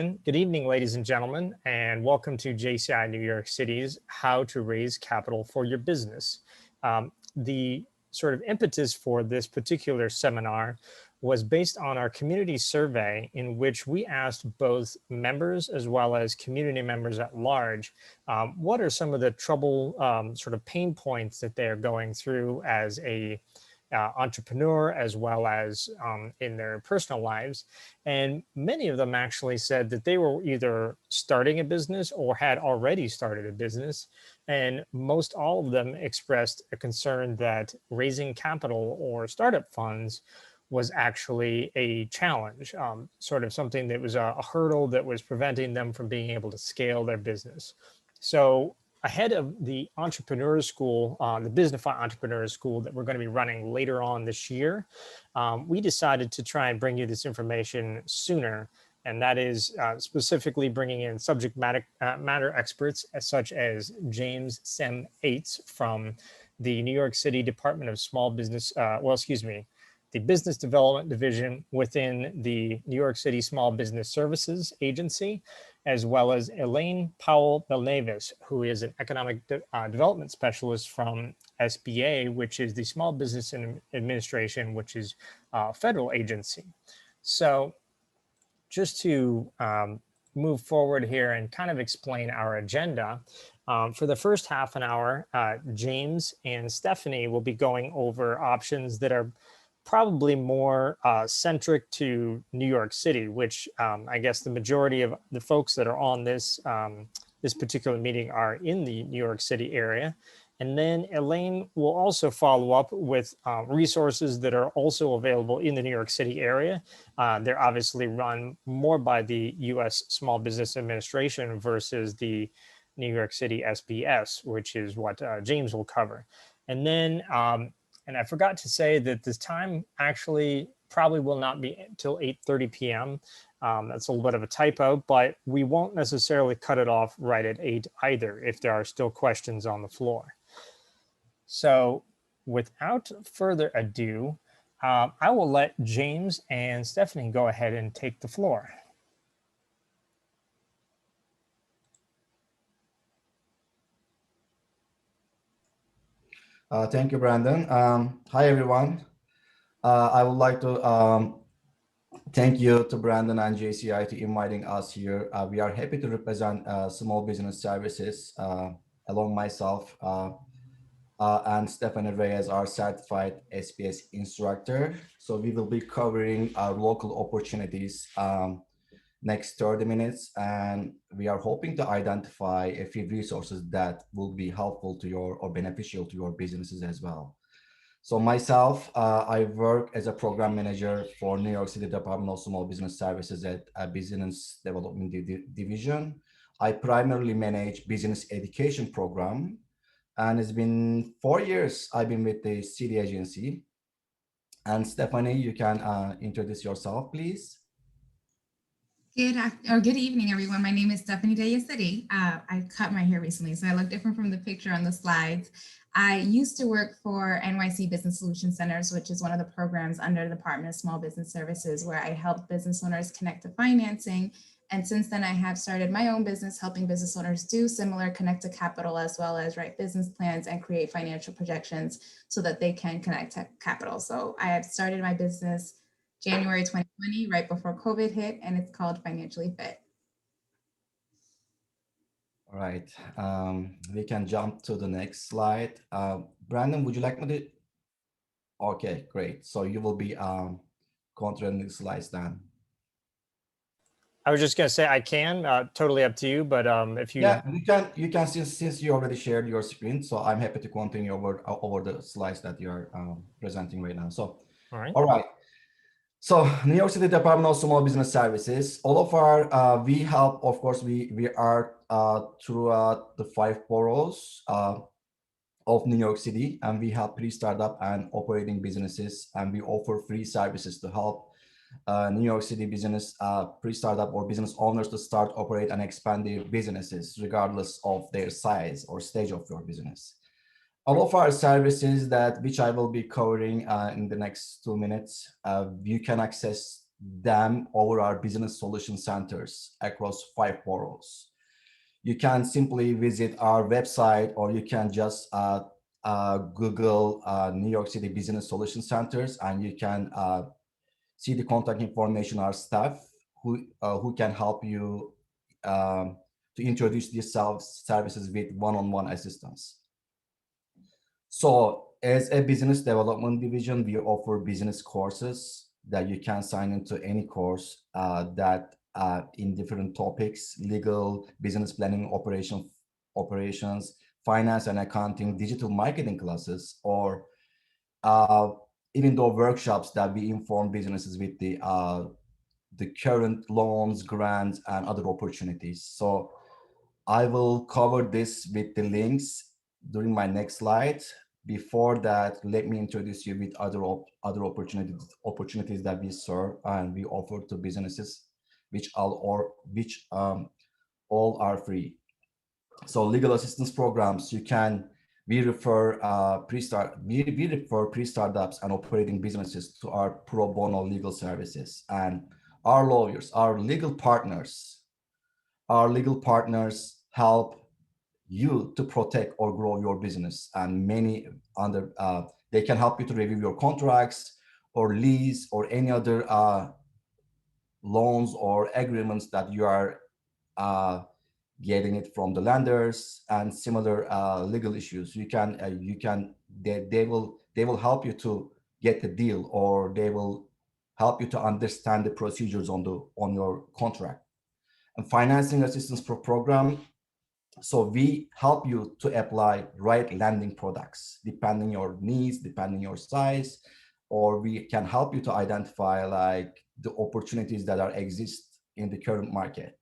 Good evening, ladies and gentlemen, and welcome to JCI New York City's How to Raise Capital for Your Business. The sort of impetus for this particular seminar was based on our community survey, in which we asked both members as well as community members at large, what are some of the trouble sort of pain points that they're going through as a entrepreneur, as well as in their personal lives. And many of them actually said that they were either starting a business or had already started a business. And most all of them expressed a concern that raising capital or startup funds was actually a challenge, sort of something that was a hurdle that was preventing them from being able to scale their business. So ahead of the entrepreneur school, the Businefy entrepreneur school that we're going to be running later on this year, we decided to try and bring you this information sooner. And that is specifically bringing in subject matter experts such as Cem Ates from the New York City Department of Small Business, the Business Development Division within the New York City Small Business Services Agency, as well as Elaine Powell-Belnavis, who is an economic development specialist from SBA, which is the Small Business Administration, which is a federal agency. So just to move forward here and kind of explain our agenda, for the first half an hour, James and Stephany will be going over options that are probably more centric to New York City, which I guess the majority of the folks that are on this this particular meeting are in the New York City area. And then Elaine will also follow up with resources that are also available in the New York City area. They're obviously run more by the U.S. Small Business Administration versus the New York City SBS, which is what James will cover. And then and I forgot to say that this time actually probably will not be until 8:30 p.m. That's a little bit of a typo, but we won't necessarily cut it off right at 8 either if there are still questions on the floor. So without further ado, I will let James and Stephany go ahead and take the floor. Thank you, Brandon. Hi, everyone. I would like to thank you to Brandon and JCI to inviting us here. We are happy to represent small business services along myself and Stephany Reyes, our certified SPS instructor. So we will be covering our local opportunities next 30 minutes, and we are hoping to identify a few resources that will be helpful to your or beneficial to your businesses as well. So myself, I work as a program manager for New York City Department of Small Business Services at a Business Development Division. I primarily manage business education program, and it's been 4 years I've been with the city agency. And Stephany, you can introduce yourself, please. Good evening, everyone. My name is Stephany Reyes. I cut my hair recently, so I look different from the picture on the slides. I used to work for NYC Business Solutions Centers, which is one of the programs under the Department of Small Business Services, where I help business owners connect to financing. And since then, I have started my own business, helping business owners do similar connect to capital, as well as write business plans and create financial projections so that they can connect to capital. So I have started my business January 2020, right before COVID hit, and it's called Financially Fit. All right, we can jump to the next slide. Brandon, would you like me to? Okay, great. So you will be controlling the slides then. I was just going to say I can, totally up to you, but if you... Yeah, you can since you already shared your screen, so I'm happy to continue over the slides that you are presenting right now. So, all right. So New York City Department of Small Business Services, all of our, we help, of course, we are throughout the 5 boroughs of New York City, and we help pre-startup and operating businesses, and we offer free services to help New York City business pre-startup or business owners to start, operate, and expand their businesses regardless of their size or stage of your business. All of our services which I will be covering in the next 2 minutes, you can access them over our business solution centers across 5 boroughs. You can simply visit our website, or you can just Google New York City Business Solution Centers, and you can see the contact information of our staff who can help you to introduce these services with one-on-one assistance. So as a business development division, we offer business courses that you can sign into any course that in different topics: legal, business planning, operations, finance and accounting, digital marketing classes, or even though workshops that we inform businesses with the current loans, grants, and other opportunities. So I will cover this with the links during my next slide. Before that, let me introduce you with other opportunities that we serve and we offer to businesses, which all are free. So legal assistance programs, we refer pre-startups and operating businesses to our pro bono legal services, and our lawyers, our legal partners help you to protect or grow your business, and many other they can help you to review your contracts or lease or any other loans or agreements that you are getting it from the lenders, and similar legal issues. They will help you to get the deal, or they will help you to understand the procedures on your contract. And financing assistance program. So we help you to apply right lending products depending your needs, depending your size, or we can help you to identify like the opportunities that exist in the current market.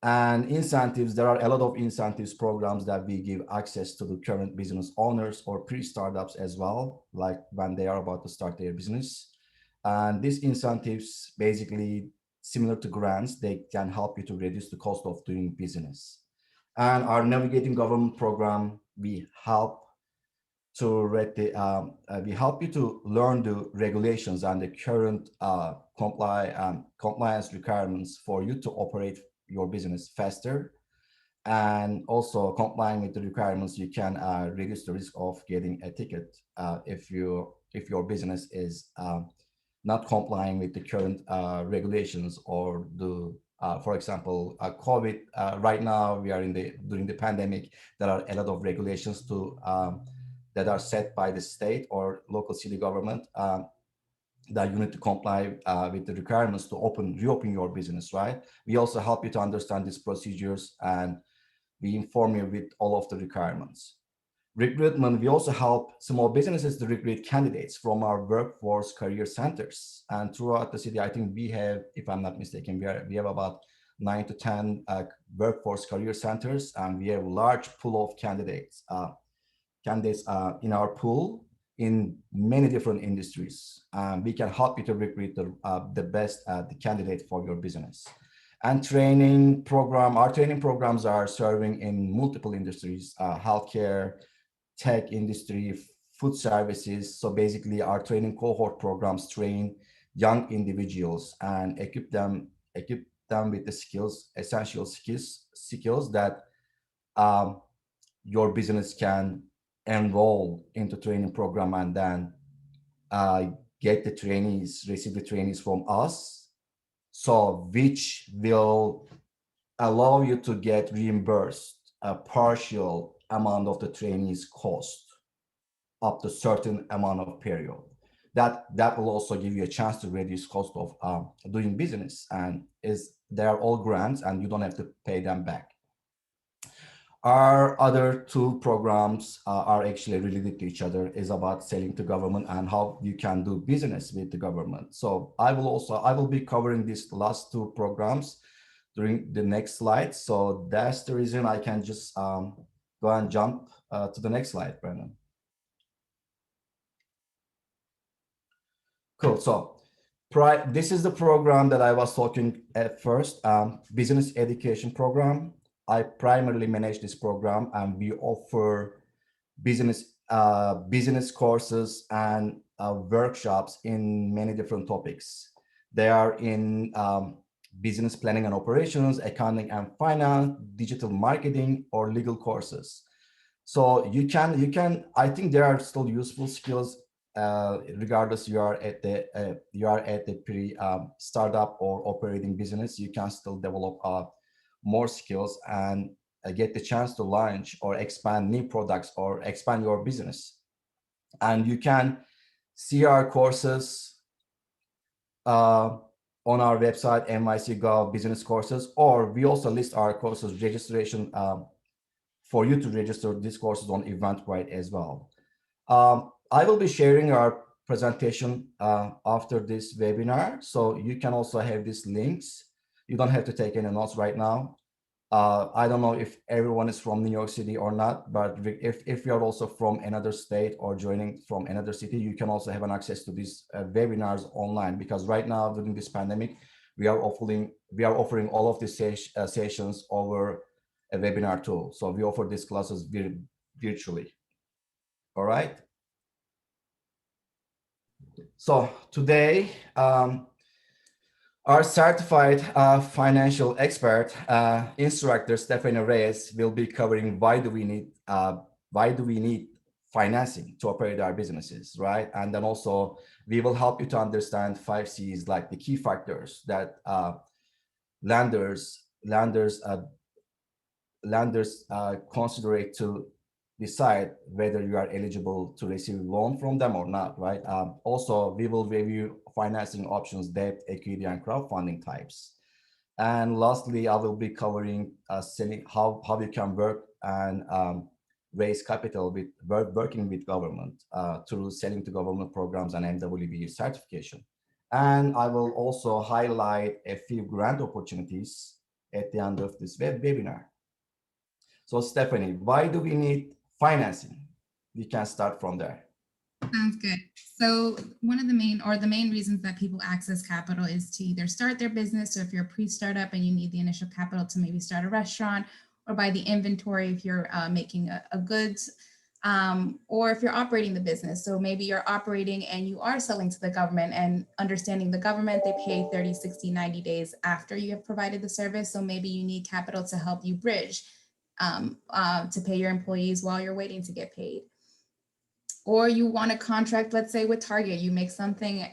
And incentives, there are a lot of incentives programs that we give access to the current business owners or pre-startups as well, like when they are about to start their business. And these incentives, basically similar to grants, they can help you to reduce the cost of doing business. And our Navigating Government program, we help you to learn the regulations and the current compliance requirements for you to operate your business faster. And also complying with the requirements, you can reduce the risk of getting a ticket if your business is not complying with the current regulations, or for example, COVID. Right now, we are during the pandemic. There are a lot of regulations that are set by the state or local city government that you need to comply with the requirements to reopen your business, right? We also help you to understand these procedures, and we inform you with all of the requirements. Recruitment, we also help small businesses to recruit candidates from our workforce career centers. And throughout the city, I think we have, if I'm not mistaken, we have about 9 to 10 workforce career centers, and we have a large pool of candidates in our pool in many different industries. We can help you to recruit the best the candidate for your business. And our training programs are serving in multiple industries: healthcare, tech industry, food services. So basically, our training cohort programs train young individuals and equip them with the essential skills that your business can enroll into training program, and then receive the trainees from us, so which will allow you to get reimbursed a partial amount of the trainees' cost up to certain amount of period. That will also give you a chance to reduce cost of doing business, and they are all grants, and you don't have to pay them back. Our other two programs are actually related to each other, is about selling to government and how you can do business with the government. So I will be covering these last two programs during the next slide. So that's the reason I can just go and jump to the next slide, Brandon. Cool. So this is the program that I was talking at first, business education program. I primarily manage this program, and we offer business courses and workshops in many different topics. They are in business planning and operations, accounting and finance, digital marketing, or legal courses. So you can. I think there are still useful skills, regardless you are at the pre startup or operating business. You can still develop more skills and get the chance to launch or expand new products or expand your business. And you can see our courses on our website, NYC Gov't Business Courses, or we also list our courses registration for you to register these courses on Eventbrite as well. I will be sharing our presentation after this webinar, so you can also have these links. You don't have to take any notes right now. I don't know if everyone is from New York City or not, but if you're also from another state or joining from another city, you can also have an access to these webinars online, because right now during this pandemic, we are offering all of these sessions over a webinar tool. So we offer these classes virtually. All right. So today, our certified financial expert instructor, Stephany Reyes, will be covering why do we need financing to operate our businesses, right? And then also we will help you to understand 5 C's, like the key factors that lenders consider it to decide whether you are eligible to receive a loan from them or not, right? Also, we will review financing options, debt, equity, and crowdfunding types. And lastly, I will be covering how you can work and raise capital with working with government through selling to government programs and MWB certification. And I will also highlight a few grant opportunities at the end of this webinar. So Stephany, why do we need financing? We can start from there. Sounds good. So one of the main reasons that people access capital is to either start their business. So if you're a pre-startup and you need the initial capital to maybe start a restaurant, or buy the inventory if you're making a goods, or if you're operating the business. So maybe you're operating and you are selling to the government, and understanding the government, they pay 30, 60, 90 days after you have provided the service. So maybe you need capital to help you bridge to pay your employees while you're waiting to get paid. Or you want a contract, let's say with Target, you make something,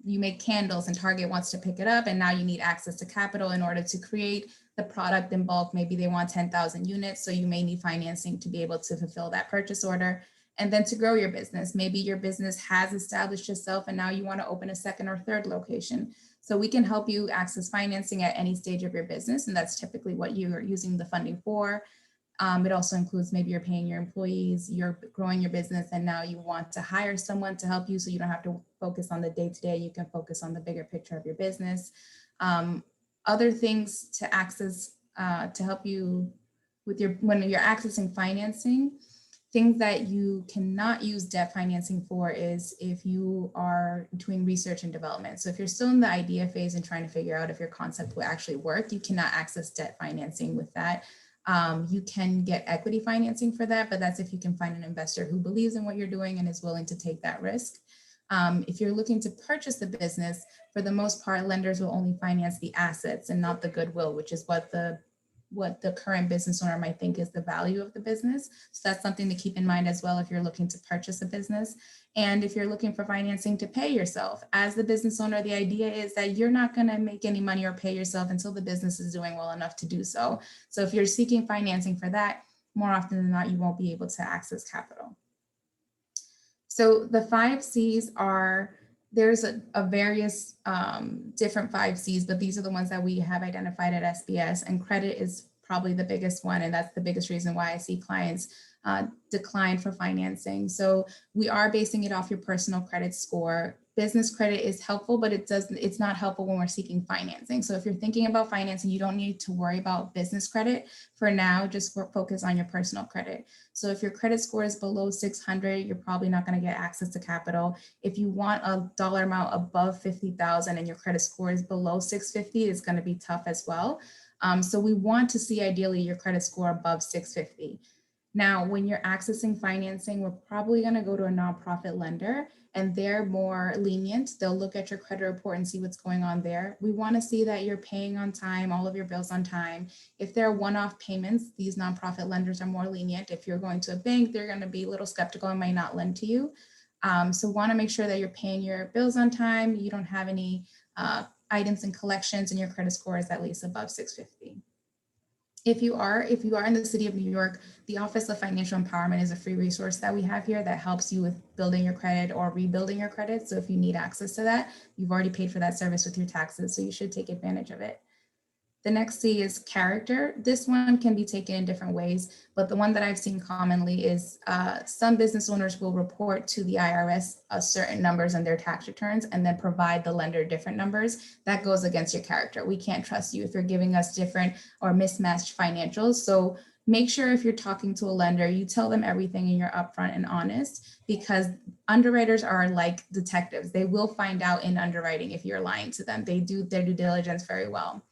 you make candles and Target wants to pick it up, and now you need access to capital in order to create the product in bulk. Maybe they want 10,000 units, so you may need financing to be able to fulfill that purchase order. And then to grow your business, maybe your business has established itself and now you want to open a second or third location. So we can help you access financing at any stage of your business, and that's typically what you're using the funding for. It also includes maybe you're paying your employees, you're growing your business, and now you want to hire someone to help you, so you don't have to focus on the day-to-day, you can focus on the bigger picture of your business. Other things to access to help you with when you're accessing financing, things that you cannot use debt financing for is if you are between research and development. So if you're still in the idea phase and trying to figure out if your concept will actually work, you cannot access debt financing with that. You can get equity financing for that, but that's if you can find an investor who believes in what you're doing and is willing to take that risk. If you're looking to purchase the business, for the most part, lenders will only finance the assets and not the goodwill, which is what the current business owner might think is the value of the business. So that's something to keep in mind as well if you're looking to purchase a business. And if you're looking for financing to pay yourself, as the business owner, the idea is that you're not going to make any money or pay yourself until the business is doing well enough to do so. So if you're seeking financing for that, more often than not, you won't be able to access capital. So the 5 C's are, there's a various different 5 C's, but these are the ones that we have identified at SBS, and credit is probably the biggest one. And that's the biggest reason why I see clients decline for financing. So we are basing it off your personal credit score. Business credit is helpful, but it's not helpful when we're seeking financing. So if you're thinking about financing, you don't need to worry about business credit for now, just focus on your personal credit. So if your credit score is below 600, you're probably not going to get access to capital. If you want a dollar amount above 50,000 and your credit score is below 650, it's going to be tough as well. So we want to see ideally your credit score above 650. Now, when you're accessing financing, we're probably going to go to a nonprofit lender. and they're more lenient. They'll look at your credit report and see what's going on there. We want to see that you're paying on time, all of your bills on time. If there are one-off payments, these nonprofit lenders are more lenient. If you're going to a bank, they're going to be a little skeptical and might not lend to you. So want to make sure that you're paying your bills on time. You don't have any items in collections, and your credit score is at least above 650. If you are in the city of New York, the Office of Financial Empowerment is a free resource that we have here that helps you with building your credit or rebuilding your credit. So if you need access to that, you've already paid for that service with your taxes, so you should take advantage of it. The next C is character. This one can be taken in different ways, but the one that I've seen commonly is some business owners will report to the IRS certain numbers in their tax returns and then provide the lender different numbers. That goes against your character. We can't trust you if you're giving us different or mismatched financials. So make sure if you're talking to a lender, you tell them everything and you're upfront and honest, because underwriters are like detectives. They will find out in underwriting if you're lying to them. They do their due diligence very well.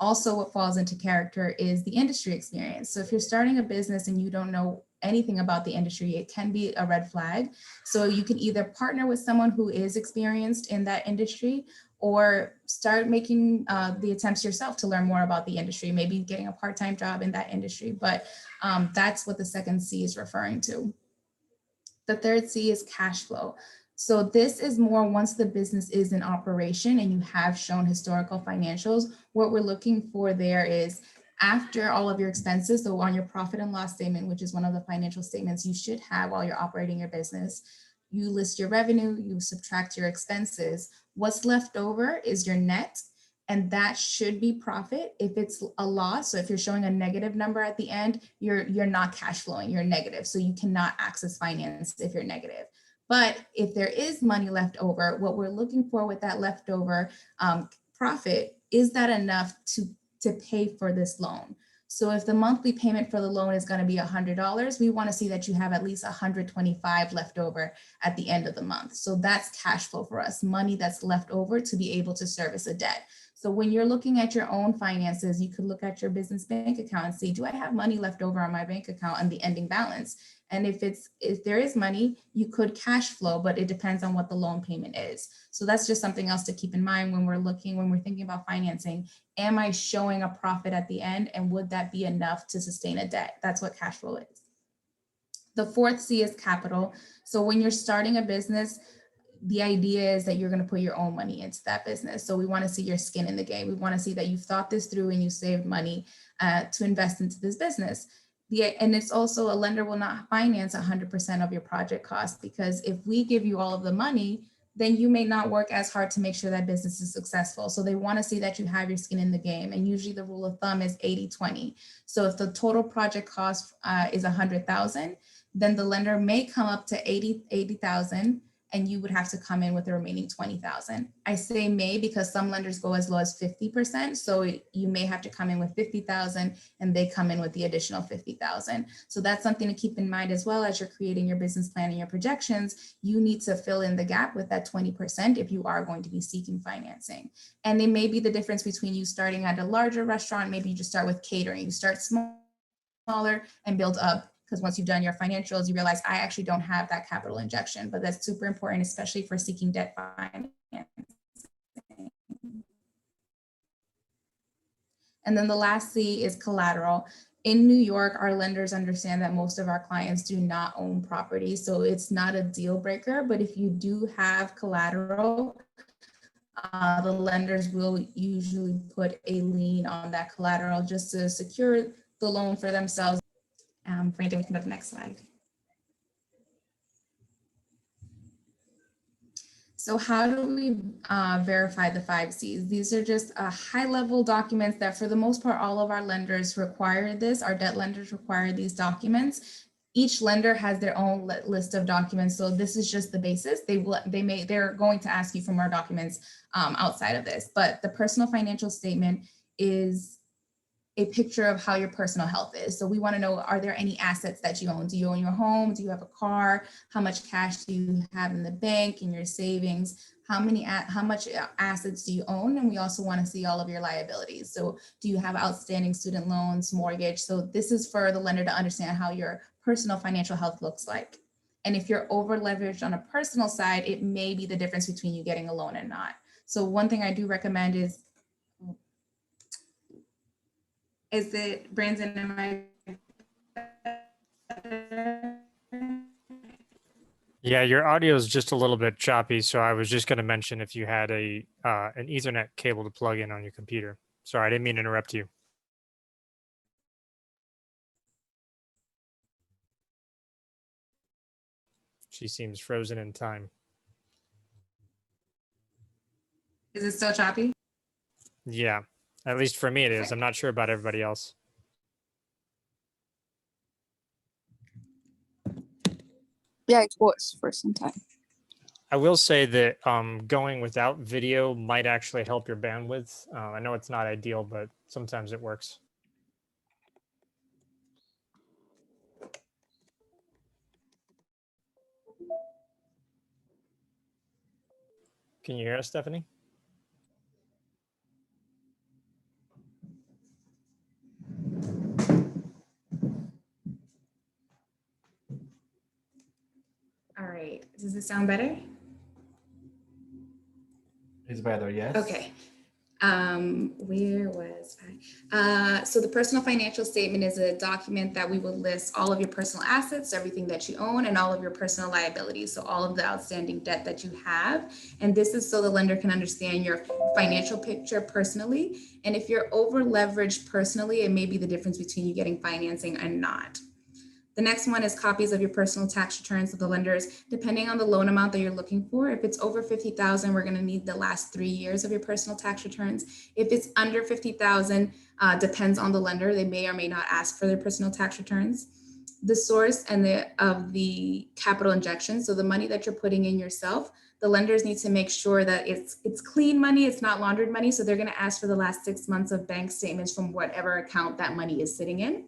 Also, what falls into character is the industry experience. So if you're starting a business and you don't know anything about the industry, it can be a red flag. So you can either partner with someone who is experienced in that industry, or start making the attempts yourself to learn more about the industry, maybe getting a part-time job in that industry. But that's what the second C is referring to. The third C is cash flow. So this is more once the business is in operation and you have shown historical financials. What we're looking for there is after all of your expenses, so on your profit and loss statement, which is one of the financial statements you should have while you're operating your business, you list your revenue, you subtract your expenses. What's left over is your net, and that should be profit. If it's a loss, so if you're showing a negative number at the end, you're not cash flowing, you're negative. So you cannot access finance if you're negative. But if there is money left over, what we're looking for with that leftover profit, is that enough to pay for this loan? So if the monthly payment for the loan is going to be $100, we want to see that you have at least $125 left over at the end of the month. So that's cash flow for us, money that's left over to be able to service a debt. So when you're looking at your own finances, you could look at your business bank account and see, do I have money left over on my bank account and the ending balance? And if there is money, you could cash flow, but it depends on what the loan payment is. So that's just something else to keep in mind when we're thinking about financing. Am I showing a profit at the end, and would that be enough to sustain a debt? That's what cash flow is. The fourth C is capital. So when you're starting a business, the idea is that you're going to put your own money into that business. So we want to see your skin in the game. We want to see that you've thought this through and you saved money to invest into this business. And it's also, a lender will not finance 100% of your project costs, because if we give you all of the money, then you may not work as hard to make sure that business is successful. So they want to see that you have your skin in the game. And usually the rule of thumb is 80-20. So if the total project cost is 100,000, then the lender may come up to 80,000, and you would have to come in with the remaining 20,000. I say may because some lenders go as low as 50%. So you may have to come in with 50,000 and they come in with the additional 50,000. So that's something to keep in mind as well as you're creating your business plan and your projections. You need to fill in the gap with that 20% if you are going to be seeking financing. And it may be the difference between you starting at a larger restaurant, maybe you just start with catering, you start smaller and build up. Because once you've done your financials, you realize I actually don't have that capital injection, but that's super important, especially for seeking debt financing. And then the last C is collateral. In New York, our lenders understand that most of our clients do not own property, so it's not a deal breaker, but if you do have collateral, the lenders will usually put a lien on that collateral just to secure the loan for themselves. Brandon, we can go to the next slide. So how do we verify the 5 Cs? These are just high-level documents that for the most part, all of our lenders require this. Our debt lenders require these documents. Each lender has their own list of documents. So this is just the basis. They're going to ask you for more documents outside of this, but the personal financial statement is a picture of how your personal health is. So we want to know, are there any assets that you own? Do you own your home? Do you have a car? How much cash do you have in the bank, in your savings? How much assets do you own? And we also want to see all of your liabilities. So do you have outstanding student loans, mortgage? So this is for the lender to understand how your personal financial health looks like. And if you're over leveraged on a personal side, it may be the difference between you getting a loan and not. So one thing I do recommend is it, Brandon, am I? Yeah, your audio is just a little bit choppy, so I was just going to mention if you had an Ethernet cable to plug in on your computer. Sorry, I didn't mean to interrupt you. She seems frozen in time. Is it still choppy? Yeah, at least for me it is. I'm not sure about everybody else. Yeah, it was for some time. I will say that going without video might actually help your bandwidth. I know it's not ideal, but sometimes it works. Can you hear us, Stephanie? All right, does it sound better? It's better, yes. Okay. Where was I? So the personal financial statement is a document that we will list all of your personal assets, everything that you own, and all of your personal liabilities. So all of the outstanding debt that you have. And this is so the lender can understand your financial picture personally. And if you're over leveraged personally, it may be the difference between you getting financing and not. The next one is copies of your personal tax returns of the lenders, depending on the loan amount that you're looking for. If it's over 50,000, we're going to need the last 3 years of your personal tax returns. If it's under 50,000, depends on the lender. They may or may not ask for their personal tax returns. The source and of the capital injection, so the money that you're putting in yourself, the lenders need to make sure that it's clean money, it's not laundered money. So they're going to ask for the last 6 months of bank statements from whatever account that money is sitting in.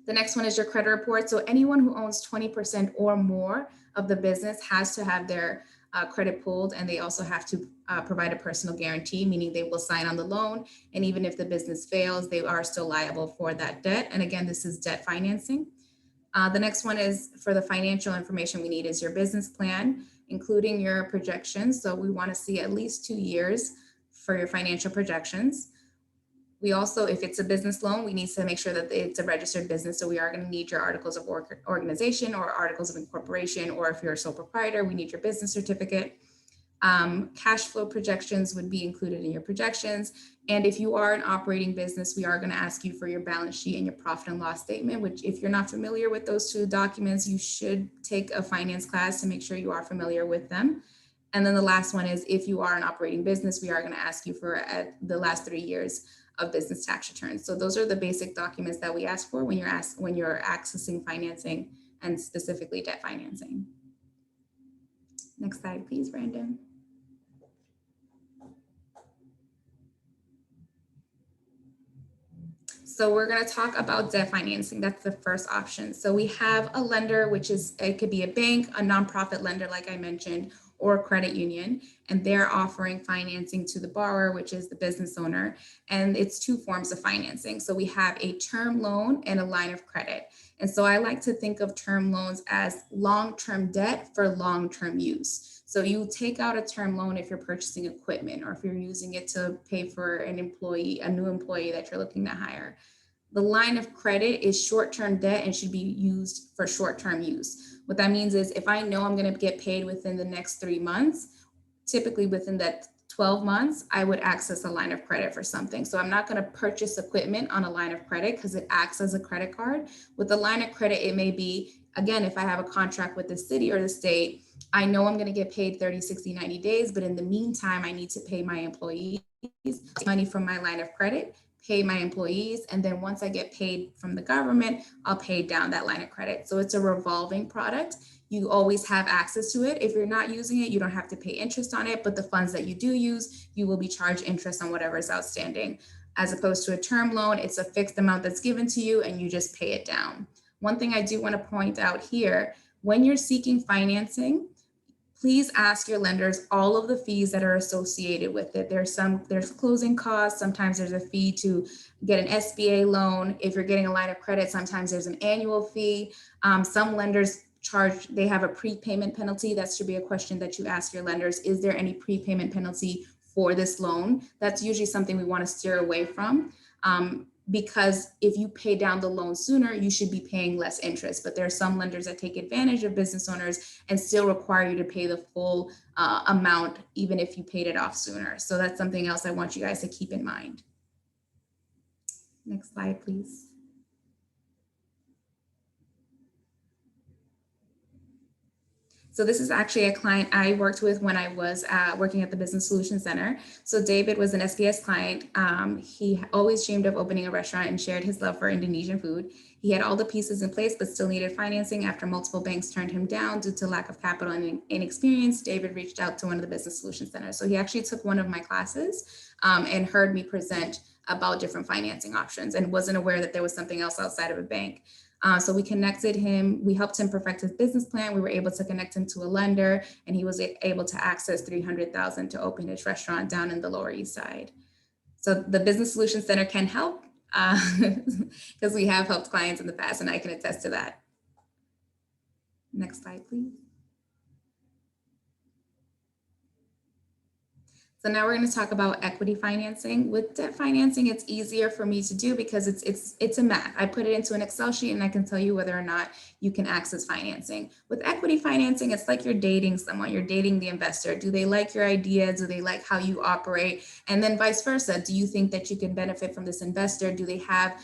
The next one is your credit report. So anyone who owns 20% or more of the business has to have their credit pulled, and they also have to provide a personal guarantee, meaning they will sign on the loan. And even if the business fails, they are still liable for that debt. And again, this is debt financing. The next one is for the financial information we need is your business plan, including your projections. So we want to see at least 2 years for your financial projections. We also, if it's a business loan, we need to make sure that it's a registered business. So we are going to need your articles of organization or articles of incorporation, or if you're a sole proprietor, we need your business certificate. Cash flow projections would be included in your projections. And if you are an operating business, we are going to ask you for your balance sheet and your profit and loss statement, which if you're not familiar with those two documents, you should take a finance class to make sure you are familiar with them. And then the last one is if you are an operating business, we are going to ask you for the last 3 years of business tax returns. So those are the basic documents that we ask for when you're accessing financing, and specifically debt financing. Next slide, please, Brandon. So we're going to talk about debt financing. That's the first option. So we have a lender, which is, it could be a bank, a nonprofit lender, like I mentioned, or a credit union, and they're offering financing to the borrower, which is the business owner. And it's 2 forms of financing. So we have a term loan and a line of credit. And so I like to think of term loans as long-term debt for long-term use. So you take out a term loan if you're purchasing equipment, or if you're using it to pay for an employee, a new employee that you're looking to hire. The line of credit is short-term debt and should be used for short-term use. What that means is if I know I'm going to get paid within the next 3 months, typically within that 12 months, I would access a line of credit for something. So I'm not going to purchase equipment on a line of credit because it acts as a credit card. With a line of credit, it may be, again, if I have a contract with the city or the state, I know I'm going to get paid 30, 60, 90 days, but in the meantime, I need to pay my employees money from my line of credit, pay my employees, and then once I get paid from the government, I'll pay down that line of credit. So it's a revolving product. You always have access to it. If you're not using it, you don't have to pay interest on it, but the funds that you do use, you will be charged interest on whatever is outstanding. As opposed to a term loan, it's a fixed amount that's given to you and you just pay it down. One thing I do want to point out here, when you're seeking financing, please ask your lenders all of the fees that are associated with it. There's closing costs. Sometimes there's a fee to get an SBA loan. If you're getting a line of credit, sometimes there's an annual fee. Some lenders they have a prepayment penalty. That should be a question that you ask your lenders. Is there any prepayment penalty for this loan? That's usually something we want to steer away from, because if you pay down the loan sooner, you should be paying less interest. But there are some lenders that take advantage of business owners and still require you to pay the full amount, even if you paid it off sooner. So that's something else I want you guys to keep in mind. Next slide, please. So this is actually a client I worked with when I was working at the Business Solutions Center. So David was an SPS client. He always dreamed of opening a restaurant and shared his love for Indonesian food. He had all the pieces in place, but still needed financing after multiple banks turned him down due to lack of capital and inexperience. David reached out to one of the Business Solutions Centers. So he actually took one of my classes and heard me present about different financing options and wasn't aware that there was something else outside of a bank. So we connected him, we helped him perfect his business plan. We were able to connect him to a lender, and he was able to access $300,000 to open his restaurant down in the Lower East Side. So the Business Solutions Center can help because we have helped clients in the past, and I can attest to that. Next slide, please. So now we're going to talk about equity financing. With debt financing, it's easier for me to do because it's a math. I put it into an Excel sheet and I can tell you whether or not you can access financing. With equity financing, it's like you're dating someone, you're dating the investor. Do they like your idea? Do they like how you operate? And then vice versa. Do you think that you can benefit from this investor? Do they have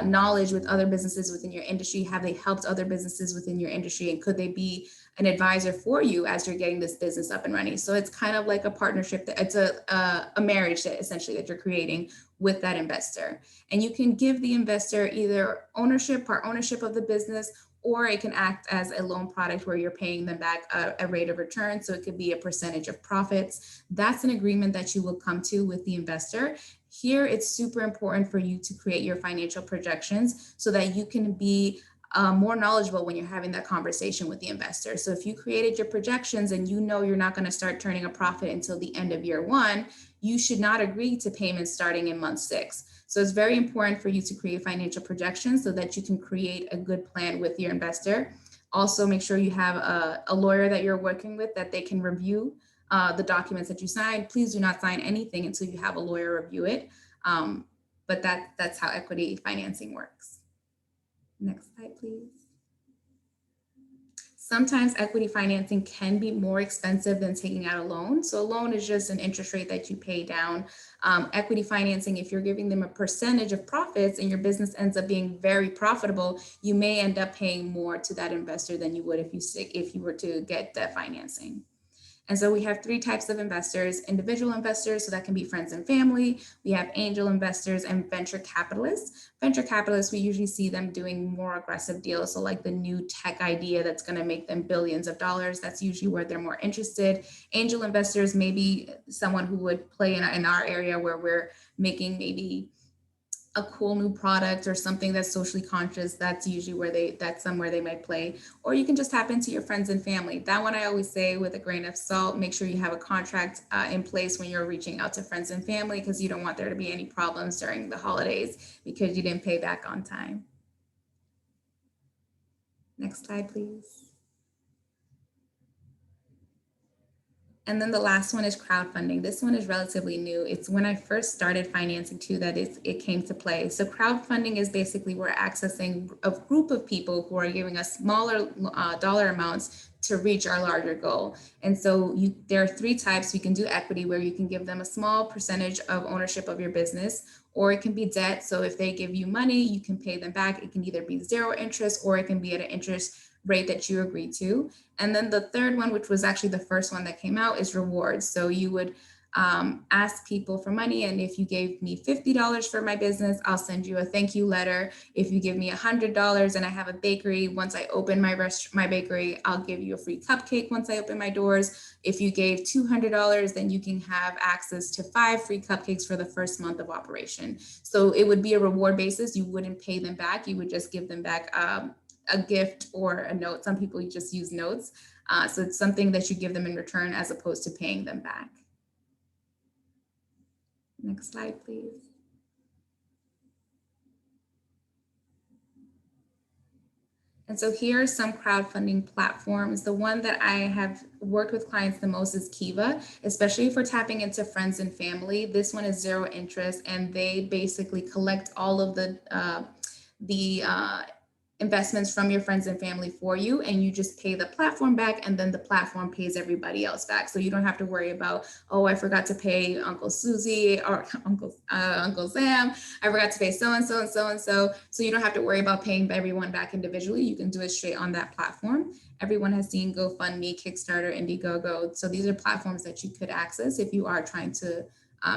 knowledge with other businesses within your industry? Have they helped other businesses within your industry? And could they be an advisor for you as you're getting this business up and running? So it's kind of like a partnership. It's a marriage that essentially that you're creating with that investor. And you can give the investor either part ownership of the business, or it can act as a loan product where you're paying them back a rate of return. So it could be a percentage of profits. That's an agreement that you will come to with the investor. Here, it's super important for you to create your financial projections so that you can be more knowledgeable when you're having that conversation with the investor. So if you created your projections and you know you're not going to start turning a profit until the end of year one, you should not agree to payments starting in month 6. So it's very important for you to create financial projections so that you can create a good plan with your investor. Also, make sure you have a lawyer that you're working with that they can review the documents that you sign. Please do not sign anything until you have a lawyer review it. But that's how equity financing works. Next slide, please. Sometimes equity financing can be more expensive than taking out a loan. So a loan is just an interest rate that you pay down. Equity financing, if you're giving them a percentage of profits and your business ends up being very profitable, you may end up paying more to that investor than you would if you were to get debt financing. And so we have 3 types of investors: individual investors, so that can be friends and family. We have angel investors and venture capitalists. Venture capitalists, we usually see them doing more aggressive deals. So like the new tech idea that's going to make them billions of dollars. That's usually where they're more interested. Angel investors may be someone who would play in our area where we're making maybe a cool new product or something that's socially conscious. That's usually that's somewhere they might play. Or you can just tap into your friends and family. That one I always say with a grain of salt. Make sure you have a contract in place when you're reaching out to friends and family, because you don't want there to be any problems during the holidays because you didn't pay back on time. Next slide, please. And then the last one is crowdfunding. This one is relatively new. It's when I first started financing too that it came to play. So crowdfunding is basically we're accessing a group of people who are giving us smaller dollar amounts to reach our larger goal. And so there are 3 types. You can do equity, where you can give them a small percentage of ownership of your business, or it can be debt. So if they give you money, you can pay them back. It can either be 0 interest, or it can be at an interest rate that you agree to. And then the third one, which was actually the first one that came out, is rewards. So you would ask people for money. And if you gave me $50 for my business, I'll send you a thank you letter. If you give me $100 and I have a bakery, once I open my bakery, I'll give you a free cupcake once I open my doors. If you gave $200, then you can have access to 5 free cupcakes for the first month of operation. So it would be a reward basis. You wouldn't pay them back. You would just give them back a gift or a note. Some people just use notes. So it's something that you give them in return as opposed to paying them back. Next slide, please. And so here are some crowdfunding platforms. The one that I have worked with clients the most is Kiva, especially for tapping into friends and family. This one is zero interest, and they basically collect all of the investments from your friends and family for you, and you just pay the platform back, and then the platform pays everybody else back. So you don't have to worry about, oh, I forgot to pay Uncle Susie or Uncle Sam. I forgot to pay so and so and so and so. So you don't have to worry about paying everyone back individually. You can do it straight on that platform. Everyone has seen GoFundMe, Kickstarter, Indiegogo. So these are platforms that you could access if you are trying to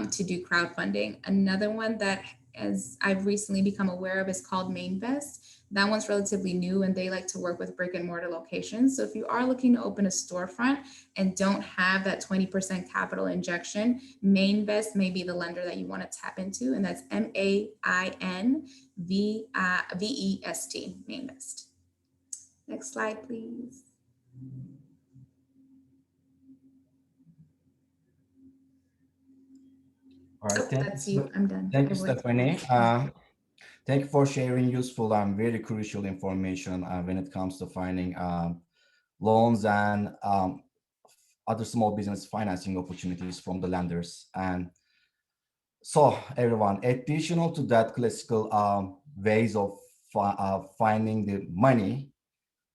do crowdfunding. Another one that as I've recently become aware of is called Mainvest. That one's relatively new, and they like to work with brick and mortar locations. So if you are looking to open a storefront and don't have that 20% capital injection, Mainvest may be the lender that you want to tap into, and that's MAINVEST, Mainvest. Next slide, please. All right, That's you. I'm done. Thank you, Stephany. Thank you for sharing useful and very crucial information when it comes to finding loans and other small business financing opportunities from the lenders. And so everyone, additional to that classical ways of finding the money,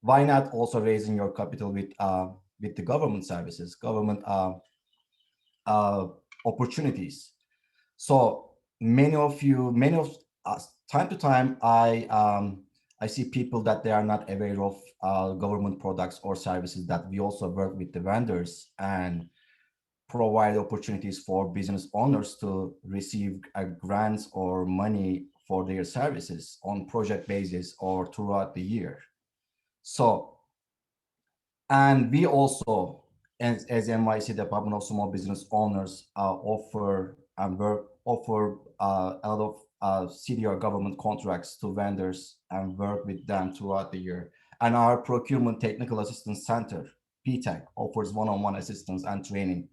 why not also raising your capital with the government services, government opportunities? So many of us, time to time, I see people that they are not aware of government products or services that we also work with the vendors and provide opportunities for business owners to receive grants or money for their services on project basis or throughout the year. So, and we also, as NYC Department of Small Business Owners, offer a lot of city or government contracts to vendors and work with them throughout the year. And our Procurement Technical Assistance Center, PTAC, offers one-on-one assistance and training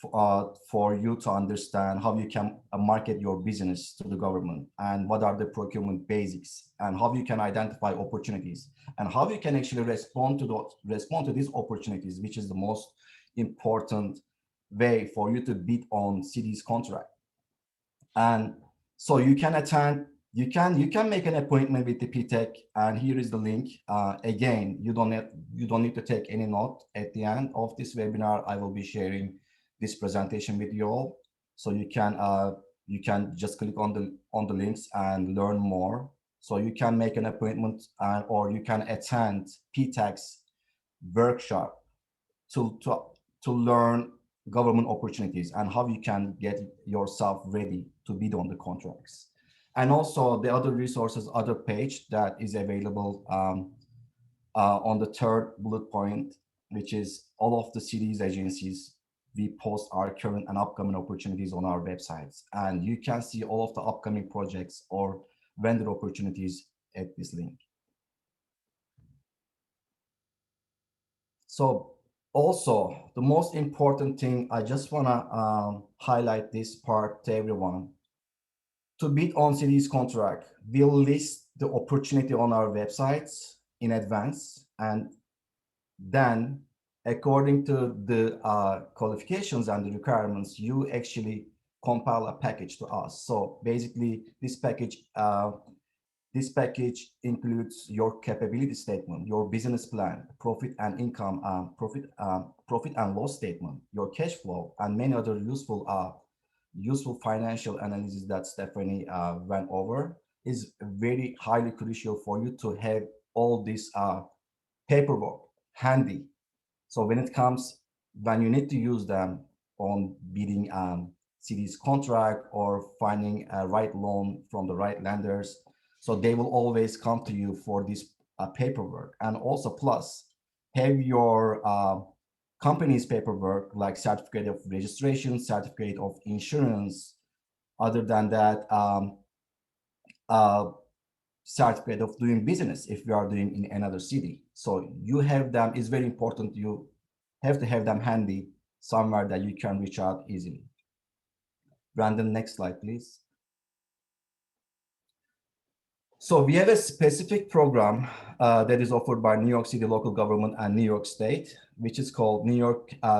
for you to understand how you can market your business to the government and what are the procurement basics and how you can identify opportunities and how you can actually respond to these opportunities, which is the most important way for you to bid on city's contract. And so you can attend, you can make an appointment with the PTEC, and here is the link. Again, you don't need to take any note. At the end of this webinar, I will be sharing this presentation with you all, so you can just click on the links and learn more. So you can make an appointment or you can attend PTEC's workshop to learn government opportunities and how you can get yourself ready to bid on the contracts. And also the other resources, other page that is available on the third bullet point, which is all of the cities agencies. We post our current and upcoming opportunities on our websites, and you can see all of the upcoming projects or vendor opportunities at this link. So also, the most important thing, I just want to highlight this part to everyone. To bid on city's contract, we'll list the opportunity on our websites in advance, and then according to the qualifications and the requirements, you actually compile a package to us. So basically, this package includes your capability statement, your business plan, profit and income, profit and loss statement, your cash flow, and many other useful financial analysis that Stephany went over. Is very highly crucial for you to have all this paperwork handy. So when you need to use them on bidding city's contract or finding a right loan from the right lenders, so they will always come to you for this paperwork. And also plus have your company's paperwork like certificate of registration, certificate of insurance. Other than that, certificate of doing business if you are doing in another city. So you have them, it's very important. You have to have them handy somewhere that you can reach out easily. Brandon, next slide, please. So we have a specific program that is offered by New York City local government and New York State, which is called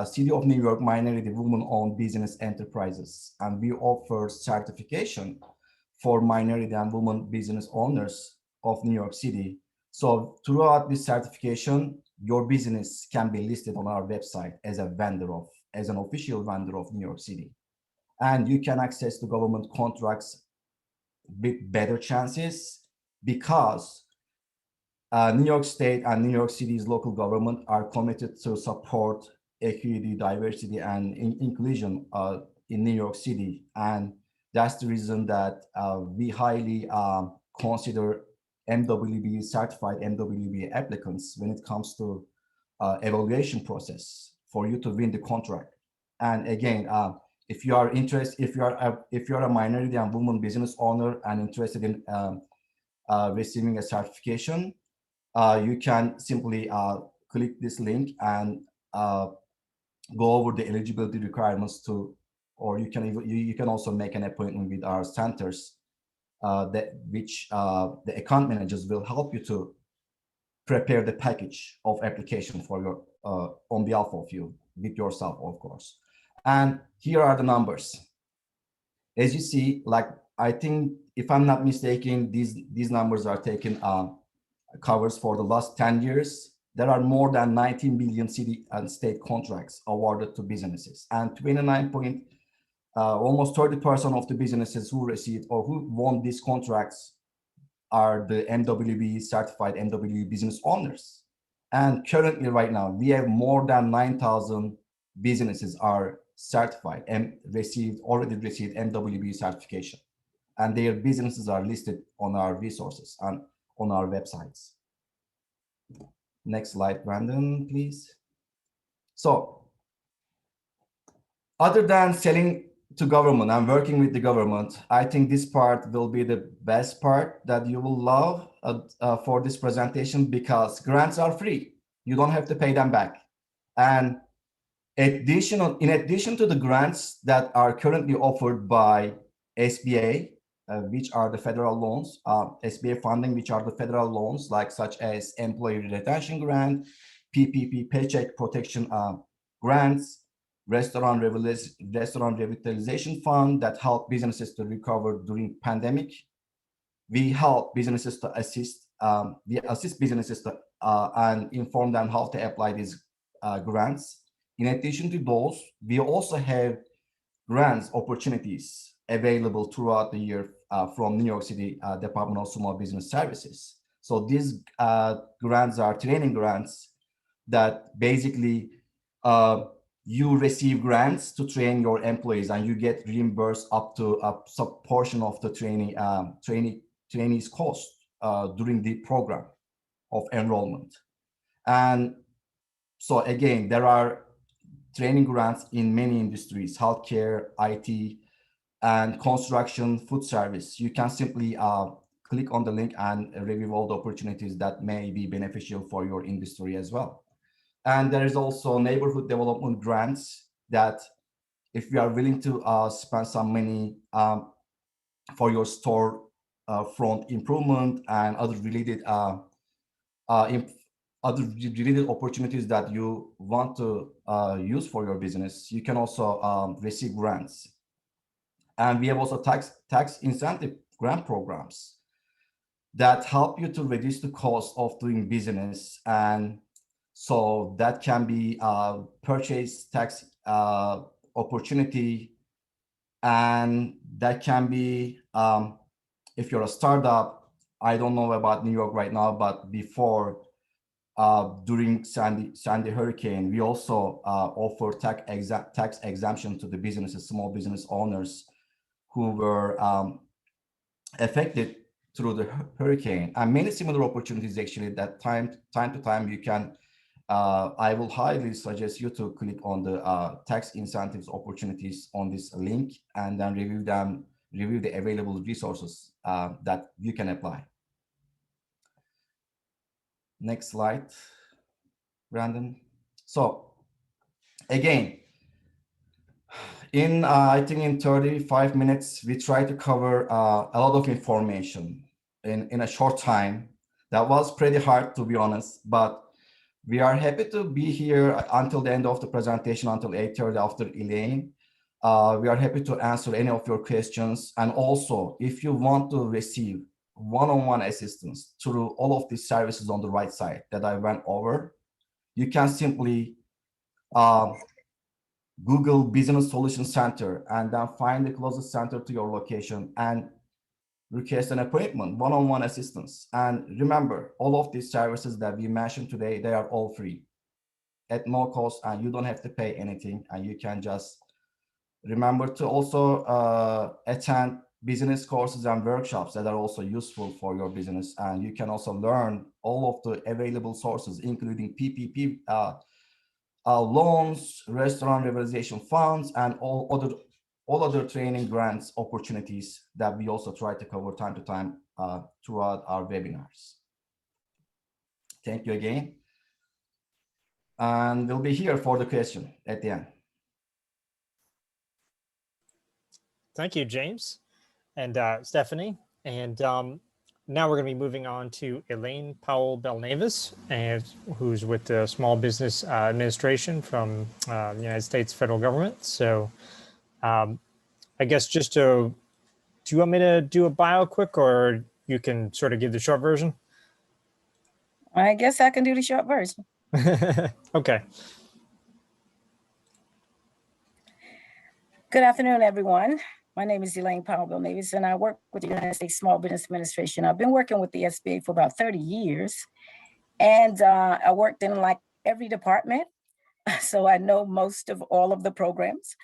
City of New York Minority Women-Owned Business Enterprises. And we offer certification for minority and women business owners of New York City. So throughout this certification, your business can be listed on our website as as an official vendor of New York City. And you can access the government contracts with better chances because New York State and New York City's local government are committed to support equity, diversity, and inclusion in New York City. And that's the reason that we highly consider MWB certified MWB applicants when it comes to evaluation process for you to win the contract. And again, if you are interested, if you are a minority and woman business owner and interested in receiving a certification, you can simply click this link and go over the eligibility requirements or you can also make an appointment with our centers which the account managers will help you to prepare the package of application for your on behalf of you with yourself, of course. And here are the numbers. As you see, like I think if I'm not mistaken, these numbers are taken covers for the last 10 years. There are more than 19 billion city and state contracts awarded to businesses, and 29 almost 30% of the businesses who received or who won these contracts are the MWB certified MWB business owners. And currently right now, we have more than 9,000 businesses are certified and already received MWB certification. And their businesses are listed on our resources and on our websites. Next slide, Brandon, please. So other than selling to government and working with the government, I think this part will be the best part that you will love for this presentation, because grants are free. You don't have to pay them back. And in addition to the grants that are currently offered by SBA, which are the federal loans, SBA funding, which are the federal loans, like such as Employee Retention Grant, PPP, Paycheck Protection grants, Restaurant Revitalization Fund that help businesses to recover during pandemic. We help businesses to we assist businesses to and inform them how to apply these grants. In addition to those, we also have grants opportunities available throughout the year from New York City Department of Small Business Services. So these grants are training grants that basically you receive grants to train your employees, and you get reimbursed up to a sub portion of the trainees' cost during the program of enrollment. And so again, there are training grants in many industries: healthcare, IT, and construction, food service. You can simply click on the link and review all the opportunities that may be beneficial for your industry as well. And there is also neighborhood development grants that if you are willing to spend some money for your store front improvement and other related opportunities that you want to use for your business, you can also receive grants. And we have also tax incentive grant programs that help you to reduce the cost of doing business. And so that can be purchase tax opportunity, and that can be if you're a startup. I don't know about New York right now, but before during Sandy hurricane, we also offer tax exemption to the businesses, small business owners who were affected through the hurricane, and many similar opportunities actually that time to time you can. I will highly suggest you to click on the tax incentives opportunities on this link and then review the available resources that you can apply. Next slide, Brandon. So again, I think in 35 minutes, we try to cover a lot of information. in a short time. That was pretty hard, to be honest, but we are happy to be here until the end of the presentation, until 8:30 after Elaine. We are happy to answer any of your questions. And also, if you want to receive one-on-one assistance through all of these services on the right side that I went over, you can simply Google Business Solutions Center and then find the closest center to your location and request an appointment, one-on-one assistance. And remember, all of these services that we mentioned today, they are all free at no cost, and you don't have to pay anything. And you can just remember to also attend business courses and workshops that are also useful for your business. And you can also learn all of the available sources, including PPP loans, restaurant revitalization funds, and all other training grants opportunities that we also try to cover time to time throughout our webinars. Thank you again. And we'll be here for the question at the end. Thank you, James and Stephanie. And now we're going to be moving on to Elaine Powell-Belnavis, who's with the Small Business Administration from the United States federal government. So I guess just do you want me to do a bio quick, or you can sort of give the short version? I guess I can do the short version. Okay. Good afternoon, everyone. My name is Elaine Powell-Belnavis, and I work with the United States Small Business Administration. I've been working with the SBA for about 30 years, and I worked in like every department, so I know most of all of the programs.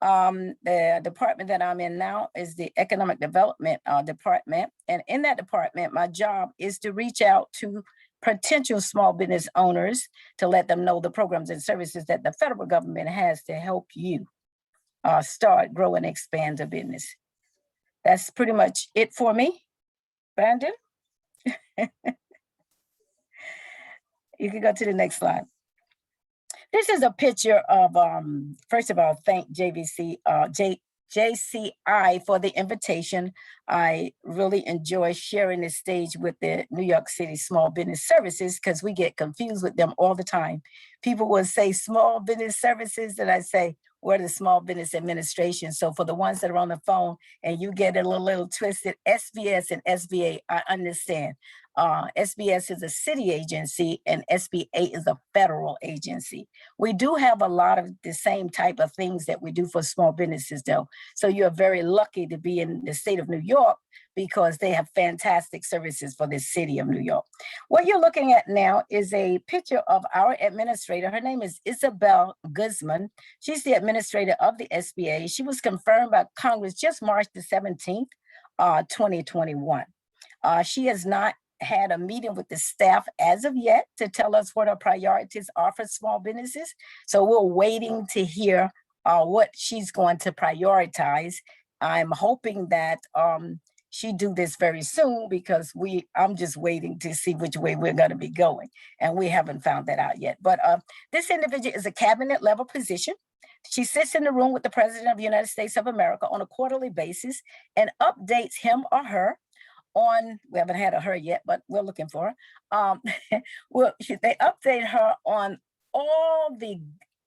The department that I'm in now is the Economic Development Department, and in that department, my job is to reach out to potential small business owners to let them know the programs and services that the federal government has to help you start, grow, and expand a business. That's pretty much it for me. Brandon? You can go to the next slide. This is a picture of, first of all, thank JCI for the invitation. I really enjoy sharing this stage with the New York City Small Business Services because we get confused with them all the time. People will say small business services, and I say, we're the Small Business Administration. So for the ones that are on the phone and you get a little twisted, SBS and SBA, I understand. SBS is a city agency and SBA is a federal agency. We do have a lot of the same type of things that we do for small businesses though. So you're very lucky to be in the state of New York because they have fantastic services for the city of New York. What you're looking at now is a picture of our administrator. Her name is Isabel Guzman. She's the administrator of the SBA. She was confirmed by Congress just March the 17th, 2021. She has not had a meeting with the staff as of yet to tell us what our priorities are for small businesses. So we're waiting to hear what she's going to prioritize. I'm hoping that she do this very soon because I'm just waiting to see which way we're going to be going. And we haven't found that out yet. But this individual is a cabinet level position. She sits in the room with the President of the United States of America on a quarterly basis and updates him or her on, we haven't had a her yet, but we're looking for her. They update her on all the,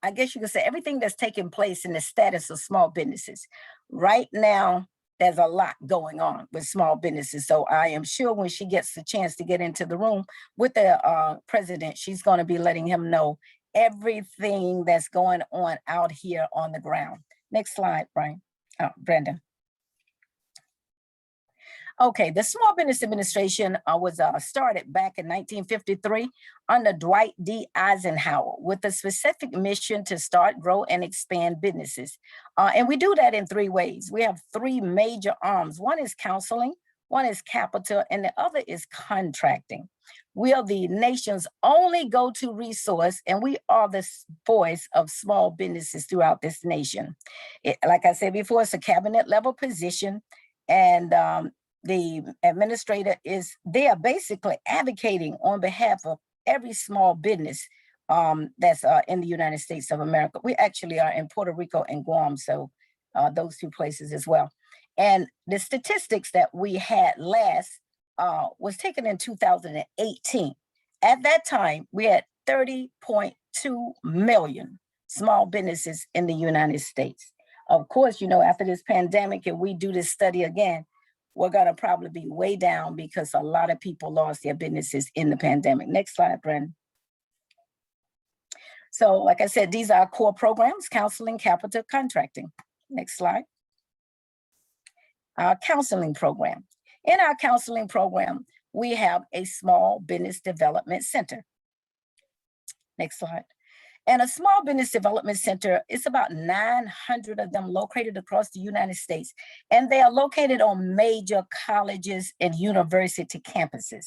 I guess you could say, everything that's taking place in the status of small businesses. Right now, there's a lot going on with small businesses. So I am sure when she gets the chance to get into the room with the president, she's going to be letting him know everything that's going on out here on the ground. Next slide, Brian. Brandon. Okay, the Small Business Administration was started back in 1953 under Dwight D. Eisenhower with a specific mission to start, grow, and expand businesses. And we do that in three ways. We have three major arms. One is counseling, one is capital, and the other is contracting. We are the nation's only go-to resource, and we are the voice of small businesses throughout this nation. Like I said before, it's a cabinet level position, and the administrator they are basically advocating on behalf of every small business that's in the United States of America. We actually are in Puerto Rico and Guam, so those two places as well. And the statistics that we had last was taken in 2018. At that time, we had 30.2 million small businesses in the United States. Of course, you know, after this pandemic, if we do this study again, we're gonna probably be way down because a lot of people lost their businesses in the pandemic. Next slide, Brandon. So like I said, these are our core programs: counseling, capital, contracting. Next slide. Our counseling program. In our counseling program, we have a small business development center. Next slide. And a small business development center, it's about 900 of them located across the United States. And they are located on major colleges and university campuses.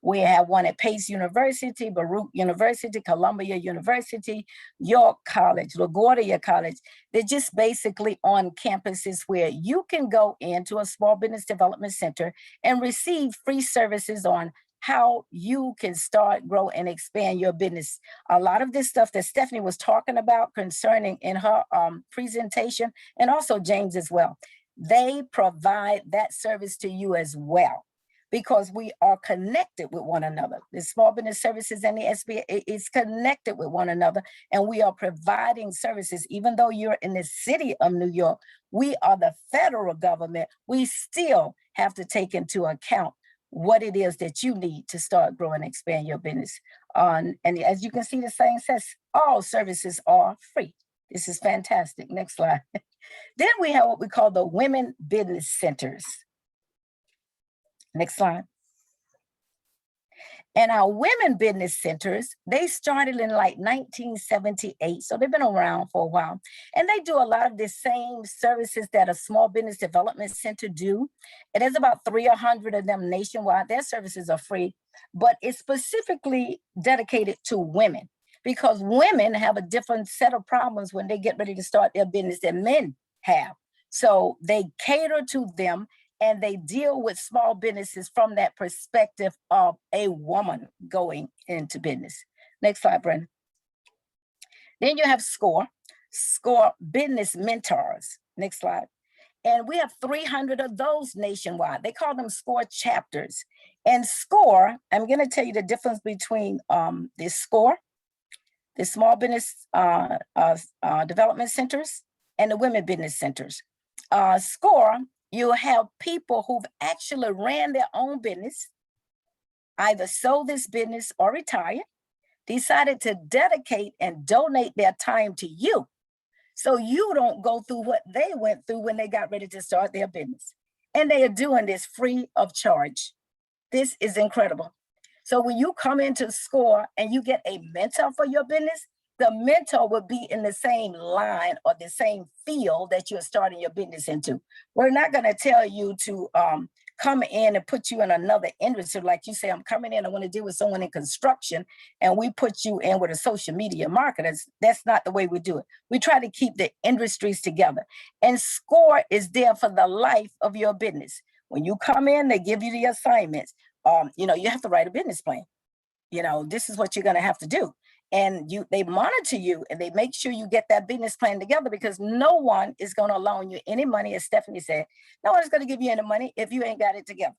We have one at Pace University, Baruch University, Columbia University, York College, LaGuardia College. They're just basically on campuses where you can go into a small business development center and receive free services on how you can start, grow, and expand your business. A lot of this stuff that Stephany was talking about concerning in her presentation, and also James as well, they provide that service to you as well, because we are connected with one another. The Small Business Services and the SBA is connected with one another, and we are providing services. Even though you're in the city of New York, we are the federal government, we still have to take into account what it is that you need to start growing and expand your business. And as you can see, the saying says, all services are free. This is fantastic. Next slide. Then we have what we call the Women Business Centers. Next slide. And our women business centers, they started in like 1978. So they've been around for a while. And they do a lot of the same services that a small business development center do. And there's about 300 of them nationwide. Their services are free, but it's specifically dedicated to women, because women have a different set of problems when they get ready to start their business than men have. So they cater to them, and they deal with small businesses from that perspective of a woman going into business. Next slide, Brenda. Then you have SCORE Business Mentors. Next slide. And we have 300 of those nationwide. They call them SCORE chapters. And SCORE, I'm going to tell you the difference between the SCORE, the Small Business Development Centers, and the Women Business Centers. SCORE, you have people who've actually ran their own business, either sold this business or retired, decided to dedicate and donate their time to you, so you don't go through what they went through when they got ready to start their business. And they are doing this free of charge. This is incredible. So when you come into SCORE and you get a mentor for your business, the mentor will be in the same line or the same field that you're starting your business into. We're not going to tell you to come in and put you in another industry. Like you say, I'm coming in, I want to deal with someone in construction, and we put you in with a social media marketer. That's not the way we do it. We try to keep the industries together. And SCORE is there for the life of your business. When you come in, they give you the assignments. You have to write a business plan. This is what you're going to have to do. And they monitor you, and they make sure you get that business plan together, because no one is going to loan you any money. As Stephany said, no one is going to give you any money if you ain't got it together.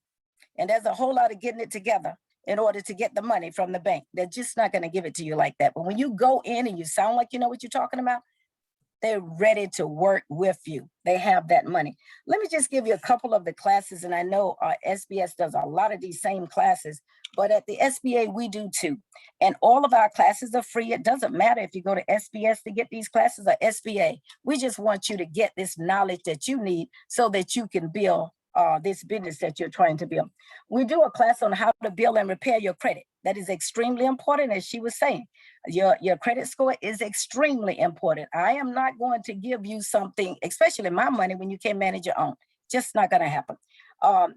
And there's a whole lot of getting it together in order to get the money from the bank. They're just not going to give it to you like that. But when you go in and you sound like you know what you're talking about, they're ready to work with you. They have that money. Let me just give you a couple of the classes. And I know SBS does a lot of these same classes, but at the SBA, we do too. And all of our classes are free. It doesn't matter if you go to SBS to get these classes or SBA. We just want you to get this knowledge that you need so that you can build this business that you're trying to build. We do a class on how to build and repair your credit. That is extremely important, as she was saying. Your credit score is extremely important. I am not going to give you something, especially my money, when you can't manage your own. Just not going to happen.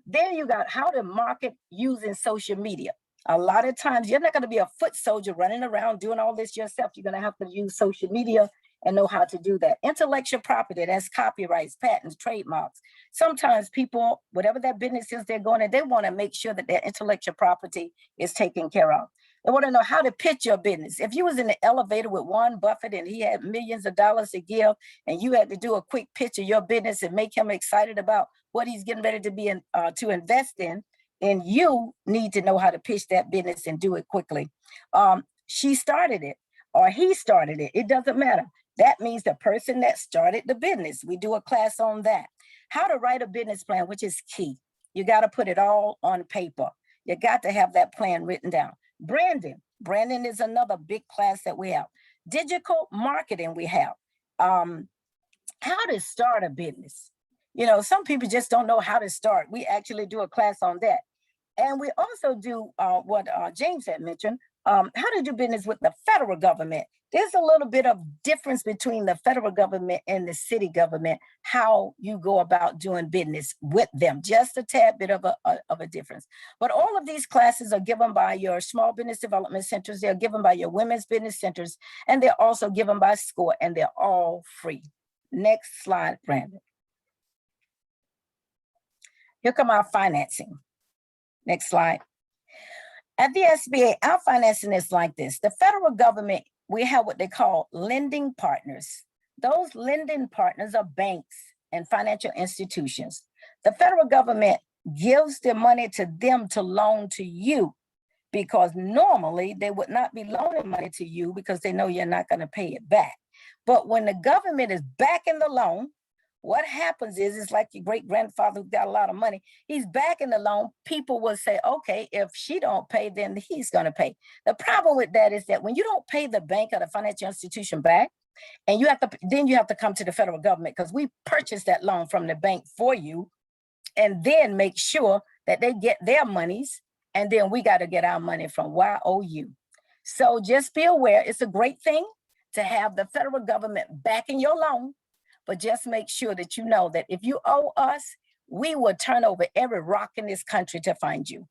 Then you got how to market using social media. A lot of times you're not going to be a foot soldier running around doing all this yourself. You're going to have to use social media and know how to do that. Intellectual property, that's copyrights, patents, trademarks. Sometimes people, whatever that business is they're going in, they want to make sure that their intellectual property is taken care of. They want to know how to pitch your business. If you was in the elevator with Warren Buffett and he had millions of dollars to give, and you had to do a quick pitch of your business and make him excited about what he's getting ready to be to invest in, and you need to know how to pitch that business and do it quickly. She started it or he started it. It doesn't matter. That means the person that started the business. We do a class on that. How to write a business plan, which is key. You got to put it all on paper. You got to have that plan written down. Branding. Branding is another big class that we have. Digital marketing we have. How to start a business. You know, some people just don't know how to start. We actually do a class on that. And we also do what James had mentioned, how to do business with the federal government. There's a little bit of difference between the federal government and the city government, how you go about doing business with them, just a tad bit of a difference. But all of these classes are given by your small business development centers. They're given by your women's business centers, and they're also given by SCORE, and they're all free. Next slide, Brandon. Here come our financing. Next slide. At the SBA, our financing is like this. The federal government, we have what they call lending partners. Those lending partners are banks and financial institutions. The federal government gives the money to them to loan to you, because normally they would not be loaning money to you because they know you're not going to pay it back. But when the government is backing the loan, what happens is, it's like your great grandfather who got a lot of money. He's backing the loan. People will say, okay, if she don't pay, then he's going to pay. The problem with that is that when you don't pay the bank or the financial institution back, and you have to come to the federal government, because we purchased that loan from the bank for you, and then make sure that they get their monies, and then we got to get our money from YOU. So just be aware, it's a great thing to have the federal government backing your loan, but just make sure that you know that if you owe us, we will turn over every rock in this country to find you.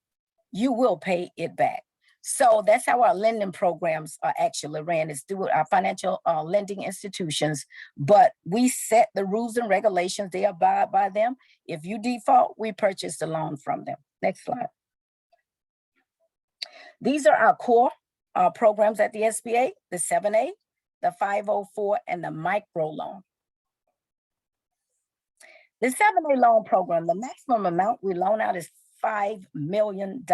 You will pay it back. So that's how our lending programs are actually ran, is through our financial lending institutions. But we set the rules and regulations, they abide by them. If you default, we purchase the loan from them. Next slide. These are our core programs at the SBA, the 7A, the 504, and the micro loan. The 7A loan program, the maximum amount we loan out is $5 million,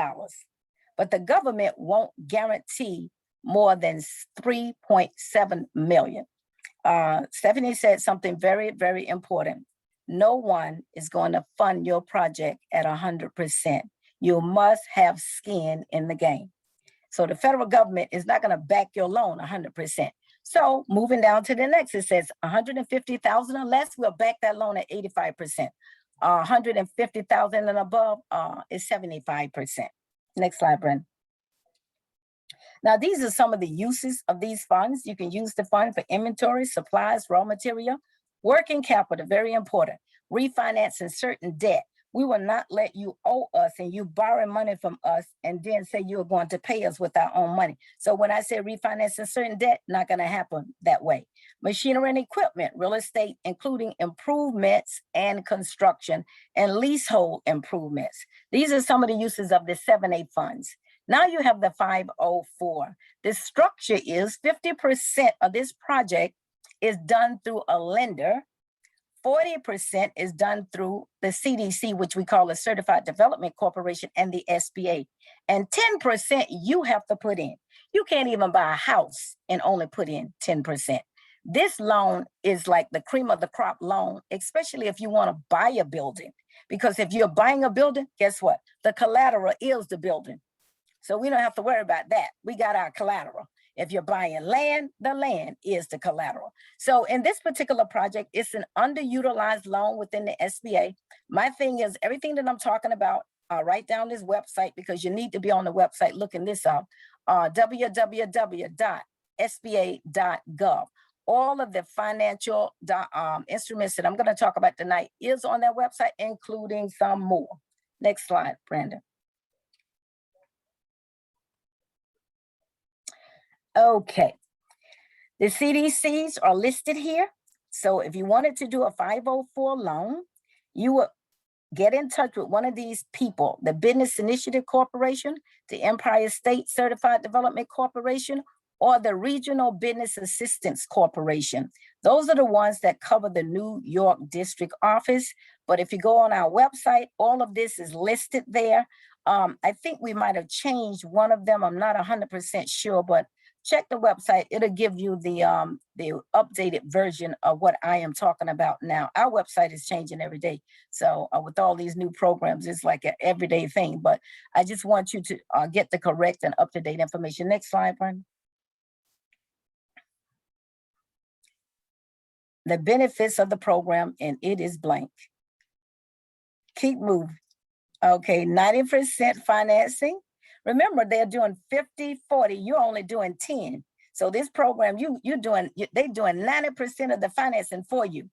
but the government won't guarantee more than 3.7 million. Stephany said something very, very important. No one is going to fund your project at 100%. You must have skin in the game. So the federal government is not going to back your loan 100%. So moving down to the next, it says 150,000 or less, we'll back that loan at 85%. 150,000 and above is 75%. Next slide, Brent. Now, these are some of the uses of these funds. You can use the fund for inventory, supplies, raw material, working capital, very important, refinancing certain debt. We will not let you owe us and you borrow money from us and then say you're going to pay us with our own money. So when I say refinancing certain debt, not going to happen that way. Machinery and equipment, real estate, including improvements and construction and leasehold improvements. These are some of the uses of the 7A funds. Now you have the 504. The structure is 50% of this project is done through a lender. 40% is done through the CDC, which we call a Certified Development Corporation, and the SBA. And 10% you have to put in. You can't even buy a house and only put in 10%. This loan is like the cream of the crop loan, especially if you want to buy a building. Because if you're buying a building, guess what? The collateral is the building. So we don't have to worry about that. We got our collateral. If you're buying land, the land is the collateral. So in this particular project, it's an underutilized loan within the SBA. My thing is, everything that I'm talking about, write down this website, because you need to be on the website looking this up, www.sba.gov. All of the financial instruments that I'm going to talk about tonight is on that website, including some more. Next slide, Brandon. Okay, the CDCs are listed here. So if you wanted to do a 504 loan, you would get in touch with one of these people, the Business Initiative Corporation, the Empire State Certified Development Corporation, or the Regional Business Assistance Corporation. Those are the ones that cover the New York District Office. But if you go on our website, all of this is listed there. I think we might have changed one of them. I'm not 100% sure, but check the website. It'll give you the updated version of what I am talking about now. Our website is changing every day. So with all these new programs, it's like an everyday thing, but I just want you to get the correct and up-to-date information. Next slide, Brian. The benefits of the program, and it is blank. Keep moving. Okay, 90% financing. Remember, they're doing 50, 40, you're only doing 10. So this program, they're doing 90% of the financing for you.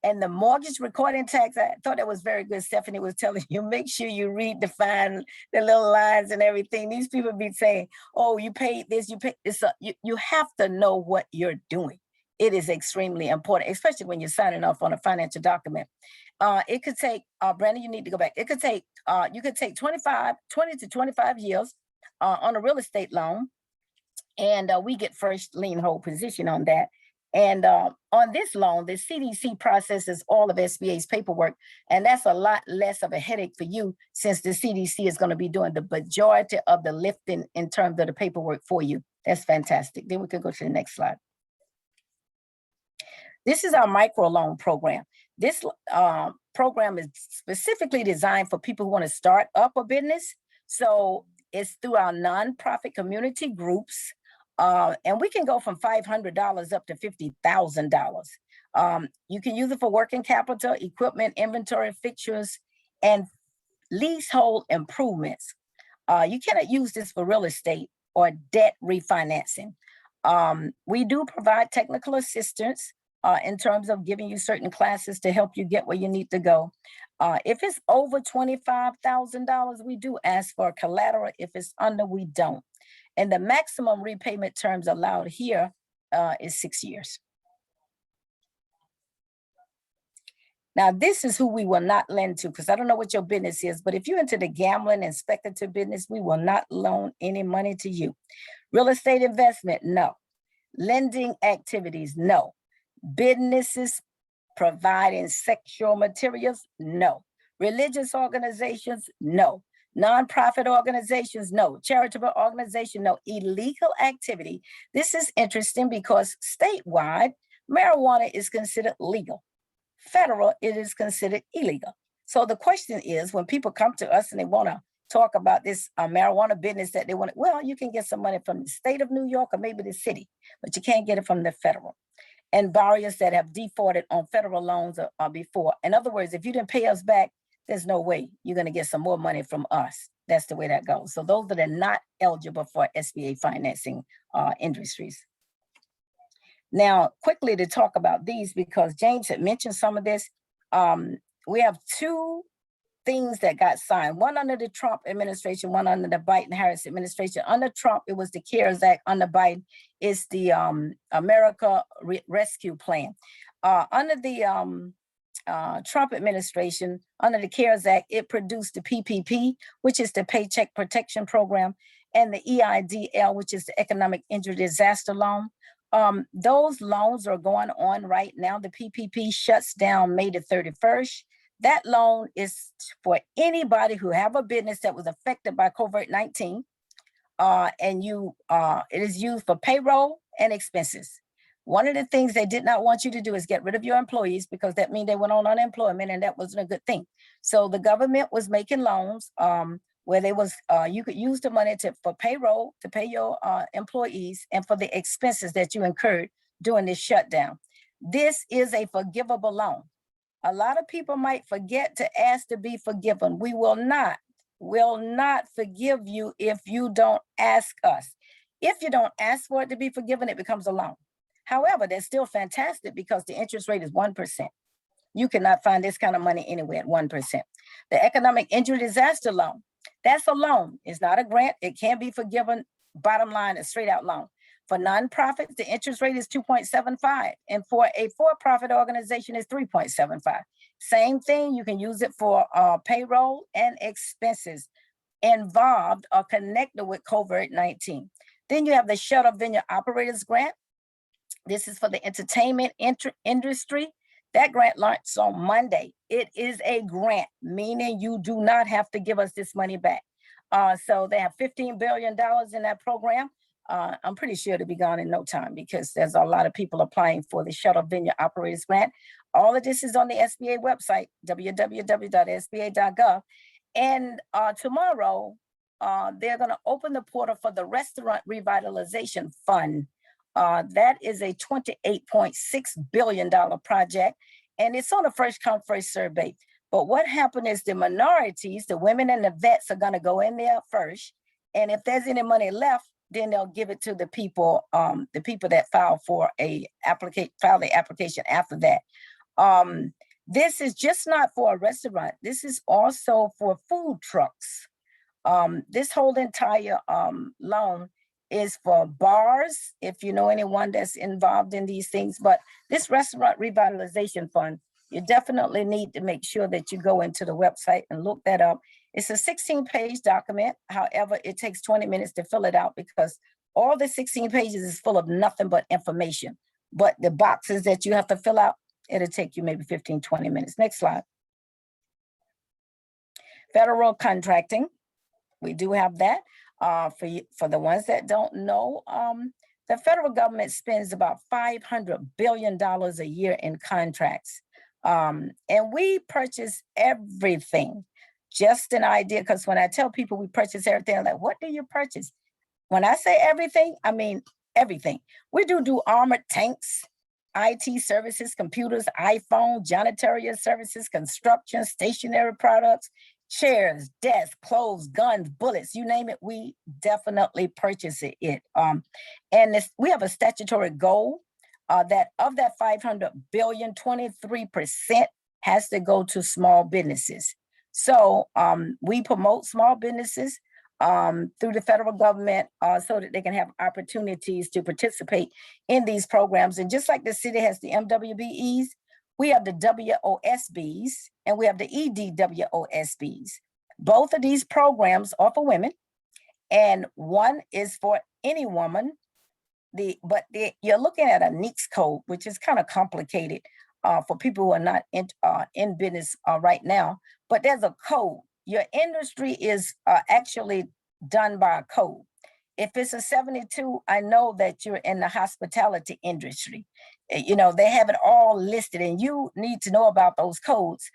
And the mortgage recording tax, I thought that was very good. Stephany was telling you, make sure you read the little lines and everything. These people be saying, oh, you paid this, you paid this. You have to know what you're doing. It is extremely important, especially when you're signing off on a financial document. It could take, Brandon, you need to go back. It could take, you could take 20 to 25 years on a real estate loan. And we get first lien hold position on that. And on this loan, the CDC processes all of SBA's paperwork. And that's a lot less of a headache for you, since the CDC is going to be doing the majority of the lifting in terms of the paperwork for you. That's fantastic. Then we can go to the next slide. This is our microloan program. This program is specifically designed for people who want to start up a business. So it's through our nonprofit community groups. And we can go from $500 up to $50,000. You can use it for working capital, equipment, inventory, fixtures, and leasehold improvements. You cannot use this for real estate or debt refinancing. We do provide technical assistance in terms of giving you certain classes to help you get where you need to go. If it's over $25,000, we do ask for collateral. If it's under, we don't. And the maximum repayment terms allowed here is 6 years. Now, this is who we will not lend to, because I don't know what your business is, but if you're into the gambling and speculative business, we will not loan any money to you. Real estate investment, no. Lending activities, no. Businesses providing sexual materials, no. Religious organizations, no. Nonprofit organizations, no. Charitable organization, no. Illegal activity. This is interesting because statewide, marijuana is considered legal. Federal, it is considered illegal. So the question is, when people come to us and they want to talk about this marijuana business that they want, well, you can get some money from the state of New York or maybe the city, but you can't get it from the federal. And borrowers that have defaulted on federal loans before. In other words, if you didn't pay us back, there's no way you're going to get some more money from us. That's the way that goes. So those that are not eligible for SBA financing industries. Now, quickly to talk about these, because James had mentioned some of this. We have two things that got signed, one under the Trump administration, one under the Biden-Harris administration. Under Trump, it was the CARES Act. Under Biden, it's the America Rescue Plan. Under the Trump administration, under the CARES Act, it produced the PPP, which is the Paycheck Protection Program, and the EIDL, which is the Economic Injury Disaster Loan. Those loans are going on right now. The PPP shuts down May the 31st. That loan is for anybody who have a business that was affected by COVID-19, and it is used for payroll and expenses. One of the things they did not want you to do is get rid of your employees, because that means they went on unemployment, and that wasn't a good thing. So the government was making loans where they was you could use the money for payroll, to pay your employees, and for the expenses that you incurred during this shutdown. This is a forgivable loan. A lot of people might forget to ask to be forgiven. We will not forgive you if you don't ask us. If you don't ask for it to be forgiven, it becomes a loan. However, that's still fantastic because the interest rate is 1%. You cannot find this kind of money anywhere at 1%. The Economic Injury Disaster Loan, that's a loan. It's not a grant. It can be forgiven. Bottom line, a straight out loan. For nonprofits, the interest rate is 2.75. And for a for-profit organization, it's 3.75. Same thing, you can use it for payroll and expenses involved or connected with COVID-19. Then you have the Shuttle Venue Operators Grant. This is for the entertainment industry. That grant launches on Monday. It is a grant, meaning you do not have to give us this money back. So they have $15 billion in that program. I'm pretty sure it'll be gone in no time because there's a lot of people applying for the Shuttle Venue Operators Grant. All of this is on the SBA website, www.sba.gov. And tomorrow, they're going to open the portal for the Restaurant Revitalization Fund. That is a $28.6 billion project, and it's on a first come, first served basis. But what happened is the minorities, the women and the vets, are going to go in there first. And if there's any money left, then they'll give it to the people that file the application after that. This is just not for a restaurant. This is also for food trucks. This whole entire loan is for bars, if you know anyone that's involved in these things. But this Restaurant Revitalization Fund, you definitely need to make sure that you go into the website and look that up. It's a 16-page document. However, it takes 20 minutes to fill it out because all the 16 pages is full of nothing but information. But the boxes that you have to fill out, it'll take you maybe 15, 20 minutes. Next slide. Federal contracting. We do have that. For the ones that don't know, the federal government spends about $500 billion a year in contracts. And we purchase everything. Just an idea, because when I tell people we purchase everything, I'm like, what do you purchase? When I say everything, I mean everything. We do armored tanks, IT services, computers, iPhone, janitorial services, construction, stationary products, chairs, desks, clothes, guns, bullets, you name it, we definitely purchase it. And we have a statutory goal that of that 500 billion, 23% has to go to small businesses. So we promote small businesses through the federal government so that they can have opportunities to participate in these programs. And just like the city has the MWBEs, we have the WOSBs and we have the EDWOSBs. Both of these programs are for women, and one is for any woman. You're looking at a NYC code, which is kind of complicated for people who are not in business right now. But there's a code. Your industry is actually done by a code. If it's a 72, I know that you're in the hospitality industry. You know, they have it all listed, and you need to know about those codes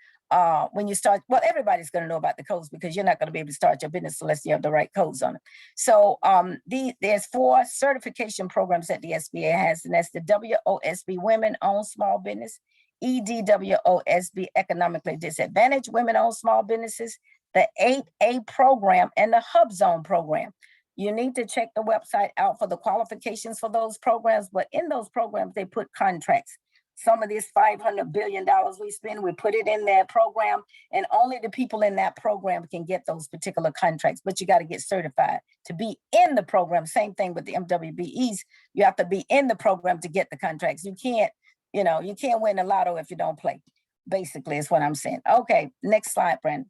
when you start. Well, everybody's going to know about the codes because you're not going to be able to start your business unless you have the right codes on it. So there's 4 certification programs that the SBA has, and that's the WOSB, Women-Owned Small Business, EDWOSB, Economically Disadvantaged Women-Owned Small Businesses, the 8A program, and the Hub Zone program. You need to check the website out for the qualifications for those programs, but in those programs, they put contracts. Some of this $500 billion we spend, we put it in that program, and only the people in that program can get those particular contracts, but you got to get certified to be in the program. Same thing with the MWBEs. You have to be in the program to get the contracts. You can't win the lotto if you don't play, basically is what I'm saying. Okay, next slide, Brandon.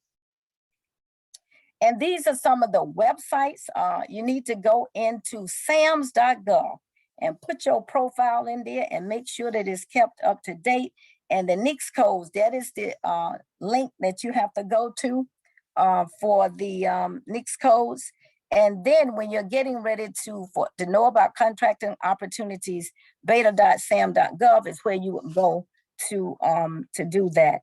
And these are some of the websites. You need to go into sams.gov and put your profile in there and make sure that it's kept up to date. And the NYC codes, that is the link that you have to go to for the NYC codes. And then when you're getting ready to know about contracting opportunities, beta.sam.gov is where you would go to do that.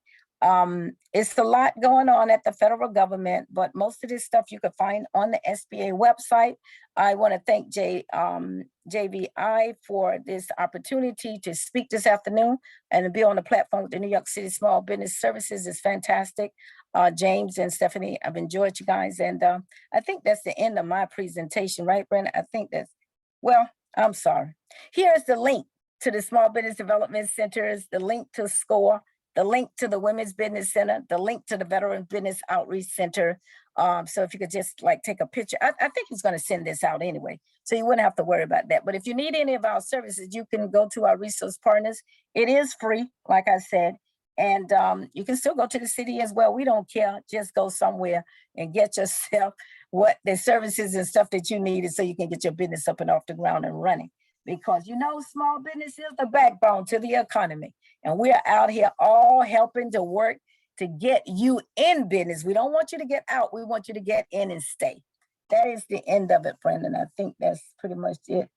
It's a lot going on at the federal government, but most of this stuff you can find on the SBA website. I want to thank JVI for this opportunity to speak this afternoon and to be on the platform with the New York City Small Business Services is fantastic. James and Stephanie, I've enjoyed you guys. And I think that's the end of my presentation, right, Brenda? I think that's, well, I'm sorry. Here's the link to the Small Business Development Centers, the link to SCORE, the link to the Women's Business Center, the link to the Veteran Business Outreach Center. So if you could just take a picture, I think he's going to send this out anyway, so you wouldn't have to worry about that. But if you need any of our services, you can go to our resource partners. It is free, like I said, and you can still go to the city as well. We don't care. Just go somewhere and get yourself what the services and stuff that you needed so you can get your business up and off the ground and running. Because small business is the backbone to the economy. And we're out here all helping to work to get you in business. We don't want you to get out. We want you to get in and stay. that is the end of it, Brandon. I think that's pretty much it.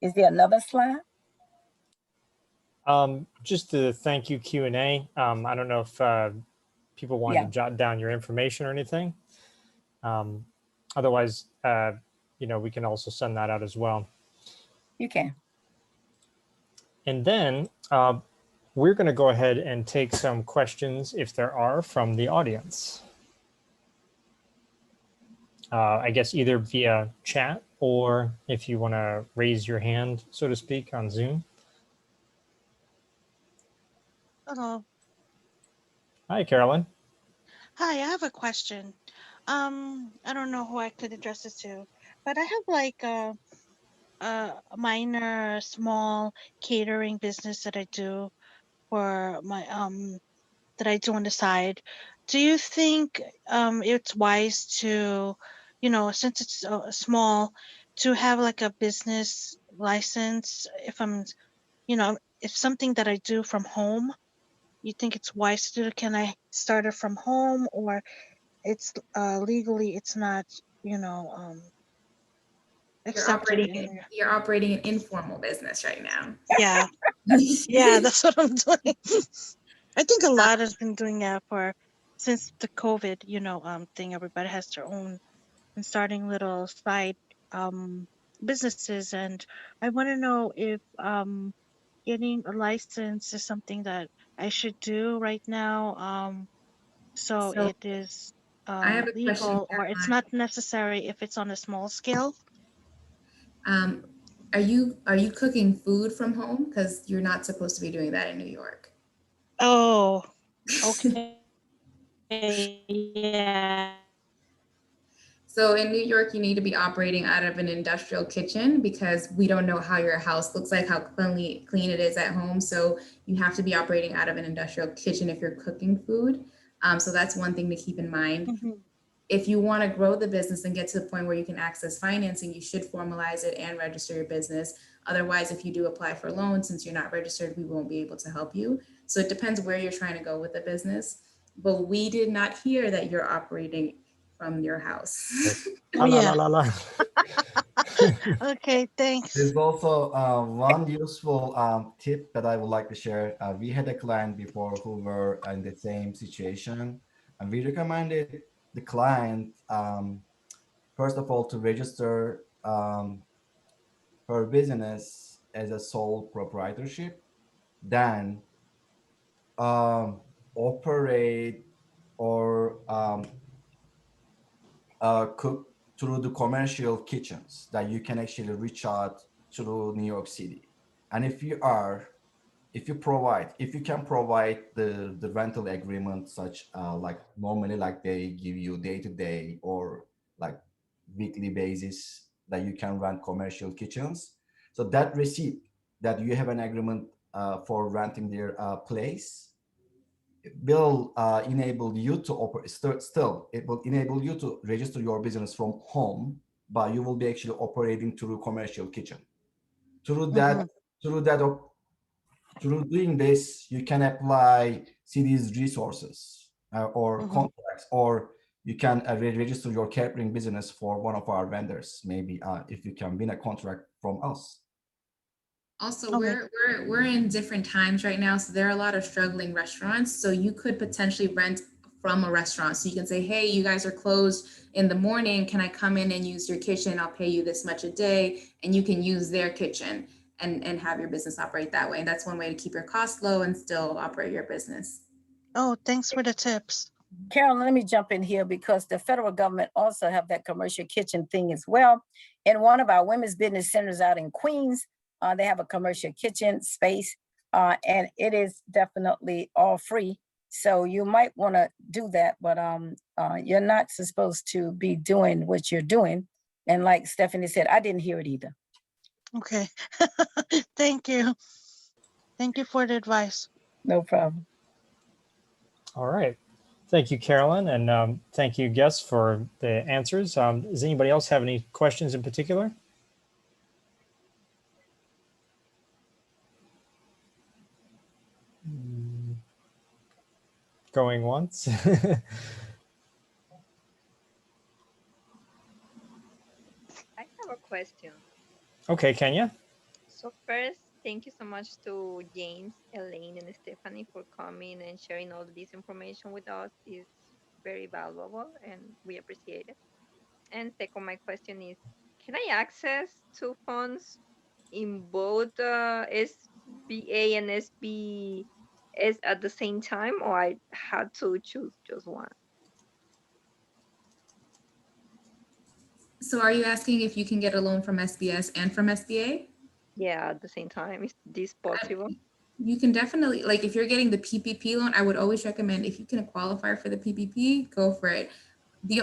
Is there another slide? Just the thank you Q&A. I don't know if people wanted to jot down your information or anything. Otherwise, we can also send that out as well. You can. And then we're going to go ahead and take some questions, if there are, from the audience. I guess either via chat or if you want to raise your hand, so to speak, on Zoom. Hello. Hi, Carolyn. Hi, I have a question. I don't know who I could address this to, but I have like a minor, small catering business that I do for my that I do on the side. Do you think it's wise to, since it's small, to have like a business license if I'm, if something that I do from home? You think it's wise to do? Can I start it from home, or it's legally it's not, accepted in You're operating an informal business right now. Yeah. Yeah, that's what I'm doing. I think a lot has been doing that since the COVID, thing. Everybody has their own and starting little side businesses, and I want to know if getting a license is something that I should do right now. So So it is I have a question, legal, or it's not necessary if it's on a small scale. Are you cooking food from home? Because you're not supposed to be doing that in New York. Oh, okay. Yeah. So in New York, you need to be operating out of an industrial kitchen because we don't know how your house looks like, how clean it is at home. So you have to be operating out of an industrial kitchen if you're cooking food. So that's one thing to keep in mind. Mm-hmm. If you want to grow the business and get to the point where you can access financing, you should formalize it and register your business. Otherwise, if you do apply for loans, since you're not registered, we won't be able to help you. So it depends where you're trying to go with the business. But we did not hear that you're operating from your house. Oh, yeah. La. Okay, thanks. There's also one useful tip that I would like to share. We had a client before who were in the same situation, and we recommended the client, first of all, to register her business as a sole proprietorship, then operate or cook through the commercial kitchens that you can actually reach out through New York City. And if you can provide the rental agreement, such like normally like they give you day-to-day or like weekly basis that you can rent commercial kitchens. So that receipt that you have an agreement for renting their place will enable you to operate. Still, it will enable you to register your business from home, but you will be actually operating through commercial kitchen. Through doing this, you can apply city's resources or contracts, or you can register your catering business for one of our vendors. Maybe if you can win a contract from us. Also, Okay. we're in different times right now, so there are a lot of struggling restaurants. So you could potentially rent from a restaurant. So you can say, hey, you guys are closed in the morning. Can I come in and use your kitchen? I'll pay you this much a day, and you can use their kitchen and have your business operate that way. And that's one way to keep your costs low and still operate your business. Oh, thanks for the tips. Carolyn, let me jump in here because the federal government also have that commercial kitchen thing as well. In one of our women's business centers out in Queens, they have a commercial kitchen space, and it is definitely all free. So you might want to do that, but you're not supposed to be doing what you're doing. And like Stephanie said, I didn't hear it either. Okay. Thank you. Thank you for the advice. No problem. All right. Thank you, Carolyn, and thank you, guests, for the answers. Does anybody else have any questions in particular? Going once. questions. Okay, Kenya. So first, thank you so much to James, Elaine, and Stephany for coming and sharing all this information with us. It's very valuable and we appreciate it. And second, my question is, can I access two funds in both SBA and SBS at the same time, or I had to choose just one? So are you asking if you can get a loan from SBS and from SBA? Yeah, at the same time. Is this possible? You can definitely, like, if you're getting the PPP loan, I would always recommend, if you can qualify for the PPP, go for it.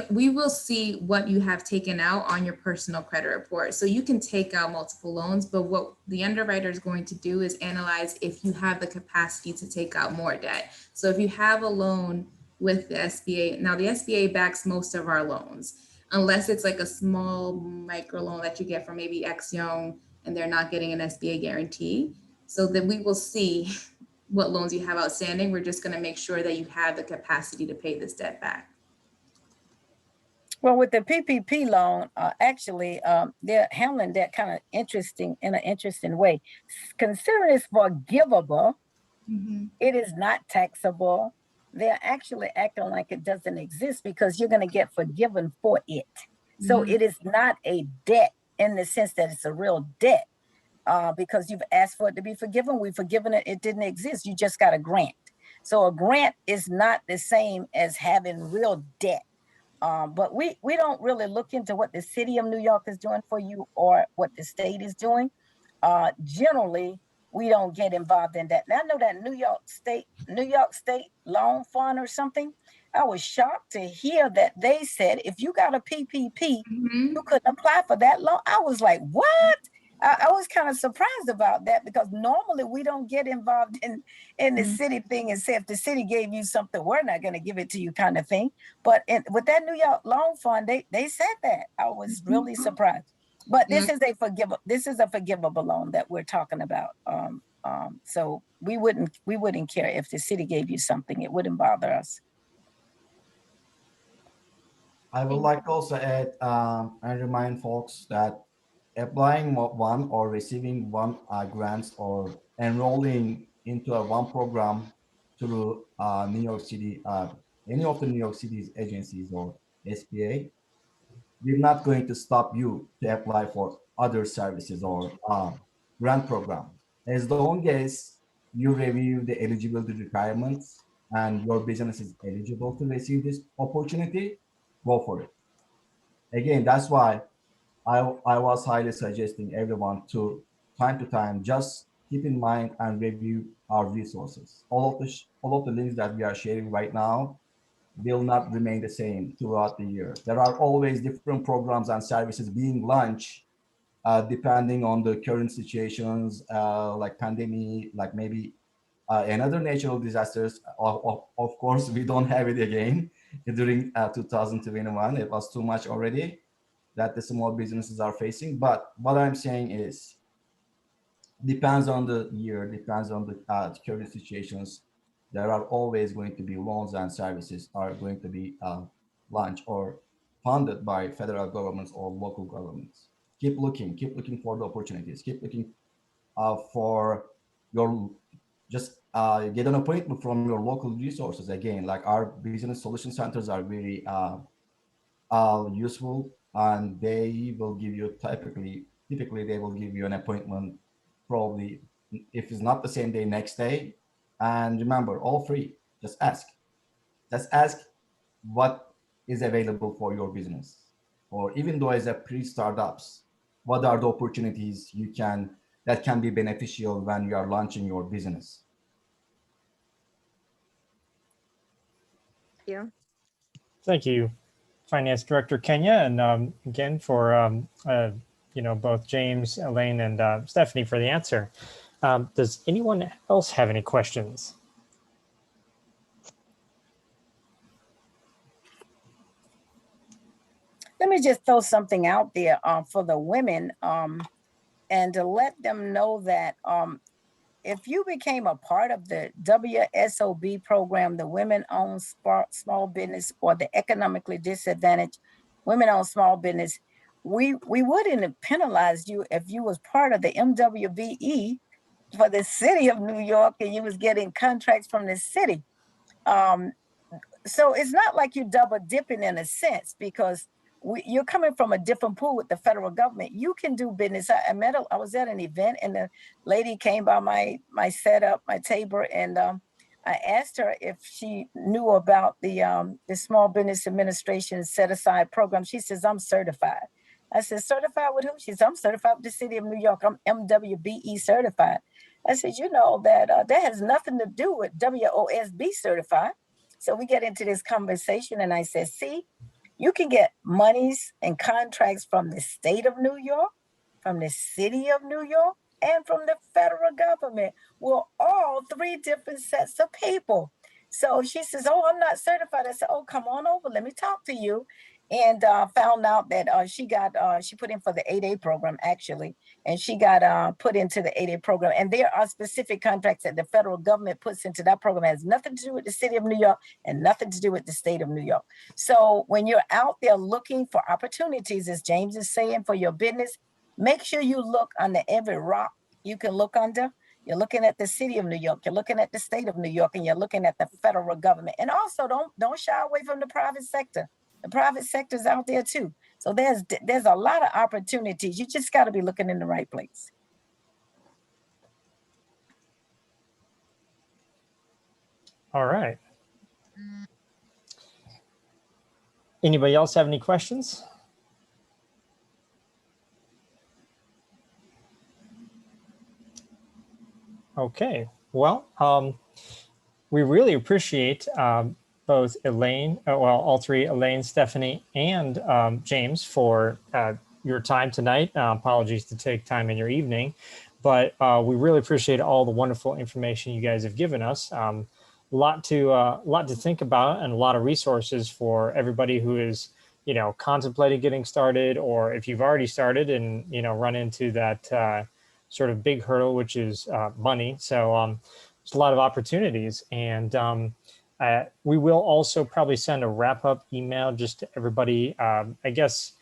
We will see what you have taken out on your personal credit report. So you can take out multiple loans, but what the underwriter is going to do is analyze if you have the capacity to take out more debt. So if you have a loan with the SBA, now the SBA backs most of our loans, unless it's like a small micro loan that you get from maybe X Young and they're not getting an SBA guarantee. So then we will see what loans you have outstanding. We're just going to make sure that you have the capacity to pay this debt back. Well, with the PPP loan, actually, they're handling that kind of in an interesting way. Considering it's forgivable, it is not taxable. They're actually acting like it doesn't exist because you're going to get forgiven for it. So it is not a debt in the sense that it's a real debt because you've asked for it to be forgiven. We've forgiven it. It didn't exist. You just got a grant. So a grant is not the same as having real debt. But we don't really look into what the city of New York is doing for you or what the state is doing. Generally, we don't get involved in that. Now, I know that New York State Loan Fund or something. I was shocked to hear that they said if you got a PPP, you couldn't apply for that loan. I was like, what? I was kind of surprised about that because normally we don't get involved in the city thing and say if the city gave you something, we're not going to give it to you kind of thing. But with that New York Loan Fund, they said that. I was really surprised. But this is a forgivable loan that we're talking about. So we wouldn't care if the city gave you something. It wouldn't bother us. I would like to also add and remind folks that applying one or receiving one grants or enrolling into a one program through New York City, any of the New York City's agencies or SBA, we're not going to stop you to apply for other services or grant program. As long as you review the eligibility requirements and your business is eligible to receive this opportunity, go for it. Again, that's why I was highly suggesting everyone to time just keep in mind and review our resources. All of the links that we are sharing right now will not remain the same throughout the year. There are always different programs and services being launched depending on the current situations, like pandemic, like maybe another natural disasters. Of course, we don't have it again during 2021. It was too much already that the small businesses are facing. But what I'm saying is, depends on the year, depends on the current situations. There are always going to be loans and services are going to be launched or funded by federal governments or local governments. Keep looking for the opportunities. Keep looking for your just get an appointment from your local resources. Again, like our business solution centers are very useful, and they will give you typically they will give you an appointment probably if it's not the same day, next day. And remember, all free. Just ask what is available for your business, or even though as a pre-startups, what are the opportunities that can be beneficial when you are launching your business. Yeah. Thank you, Finance Director Kenya, and again for both James, Elaine, and Stephany for the answer. Does anyone else have any questions? Let me just throw something out there for the women and to let them know that if you became a part of the WSOB program, the Women-Owned Small Business or the Economically Disadvantaged Women-Owned Small Business, we wouldn't penalize you if you was part of the MWBE for the city of New York and you was getting contracts from the city. So it's not like you're double dipping in a sense, because you're coming from a different pool with the federal government. You can do business. I was at an event and the lady came by my setup, my table, and I asked her if she knew about the Small Business Administration set aside program. She says, I'm certified. I said, certified with who? She said, I'm certified with the city of New York. I'm MWBE certified. I said, you know that that has nothing to do with WOSB certified. So we get into this conversation and I said, see, you can get monies and contracts from the state of New York, from the city of New York, and from the federal government. We're all three different sets of people. So she says, oh, I'm not certified. I said, oh, come on over. Let me talk to you. And found out that she put in for the 8A program, actually. And she got put into the 8A program. And there are specific contracts that the federal government puts into that program. It has nothing to do with the city of New York and nothing to do with the state of New York. So when you're out there looking for opportunities, as James is saying, for your business, make sure you look under every rock you can look under. You're looking at the city of New York, you're looking at the state of New York, and you're looking at the federal government. And also don't shy away from the private sector. The private sector is out there too. So there's a lot of opportunities. You just got to be looking in the right place. All right. Anybody else have any questions? Okay, well, we really appreciate both Elaine, all three, Elaine, Stephany, and James, for your time tonight. Apologies to take time in your evening, but we really appreciate all the wonderful information you guys have given us. A lot to think about, and a lot of resources for everybody who is, contemplating getting started, or if you've already started and run into that sort of big hurdle, which is money. So there's a lot of opportunities, and we will also probably send a wrap-up email just to everybody. I guess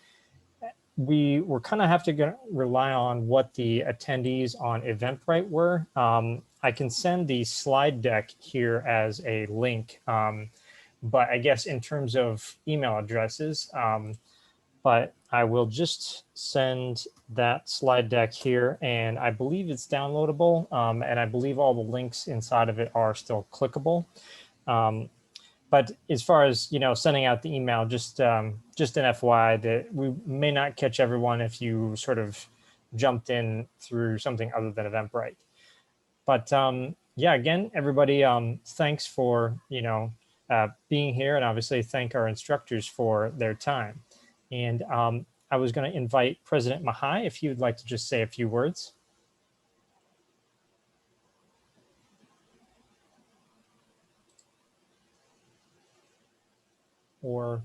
we're kind of have to rely on what the attendees on Eventbrite were. I can send the slide deck here as a link, but I guess in terms of email addresses, but I will just send that slide deck here, and I believe it's downloadable, and I believe all the links inside of it are still clickable. But as far as sending out the email, just an FYI that we may not catch everyone if you sort of jumped in through something other than Eventbrite. But yeah, again, everybody, thanks for being here, and obviously thank our instructors for their time. And I was going to invite President Mahai if you'd like to just say a few words. Or,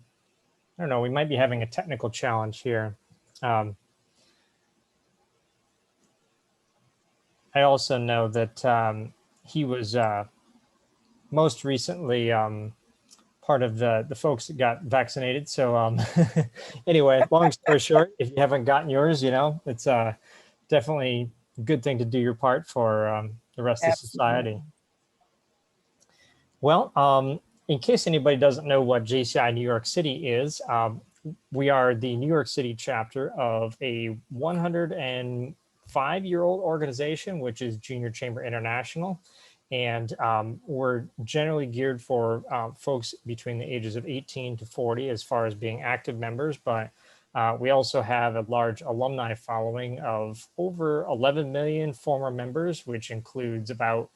I don't know, we might be having a technical challenge here. I also know that he was most recently part of the folks that got vaccinated. So anyway, long story short, if you haven't gotten yours, it's definitely a good thing to do your part for the rest of society. Well, in case anybody doesn't know what JCI New York City is, we are the New York City chapter of a 105-year-old organization, which is Junior Chamber International. And we're generally geared for folks between the ages of 18 to 40 as far as being active members, but we also have a large alumni following of over 11 million former members, which includes about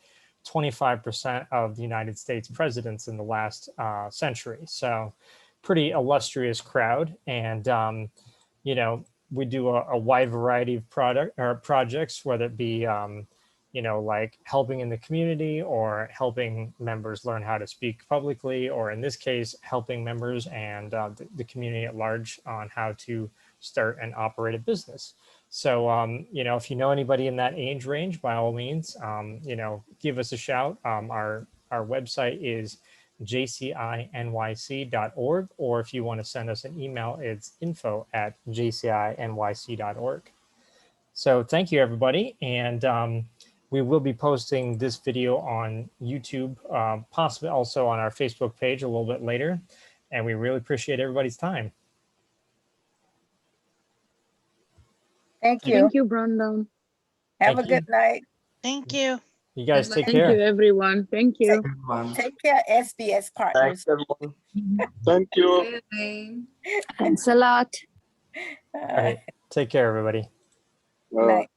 25% of the United States presidents in the last century. So pretty illustrious crowd. And, we do a wide variety of projects, whether it be like helping in the community or helping members learn how to speak publicly, or in this case, helping members and the community at large on how to start and operate a business. So, if you know anybody in that age range, by all means, give us a shout. Our website is jcinyc.org, or if you want to send us an email, it's info@jcinyc.org. So thank you, everybody. And we will be posting this video on YouTube, possibly also on our Facebook page a little bit later. And we really appreciate everybody's time. Thank you. Thank you, Brandon. Have Thank a good night. Thank you. You guys Good take luck. Thank you, care. everyone. Thank you. Everyone. Take care, SBS partners. Thanks, everyone. Thank you. Bye. Thanks a lot. All right. Take care, everybody. Night.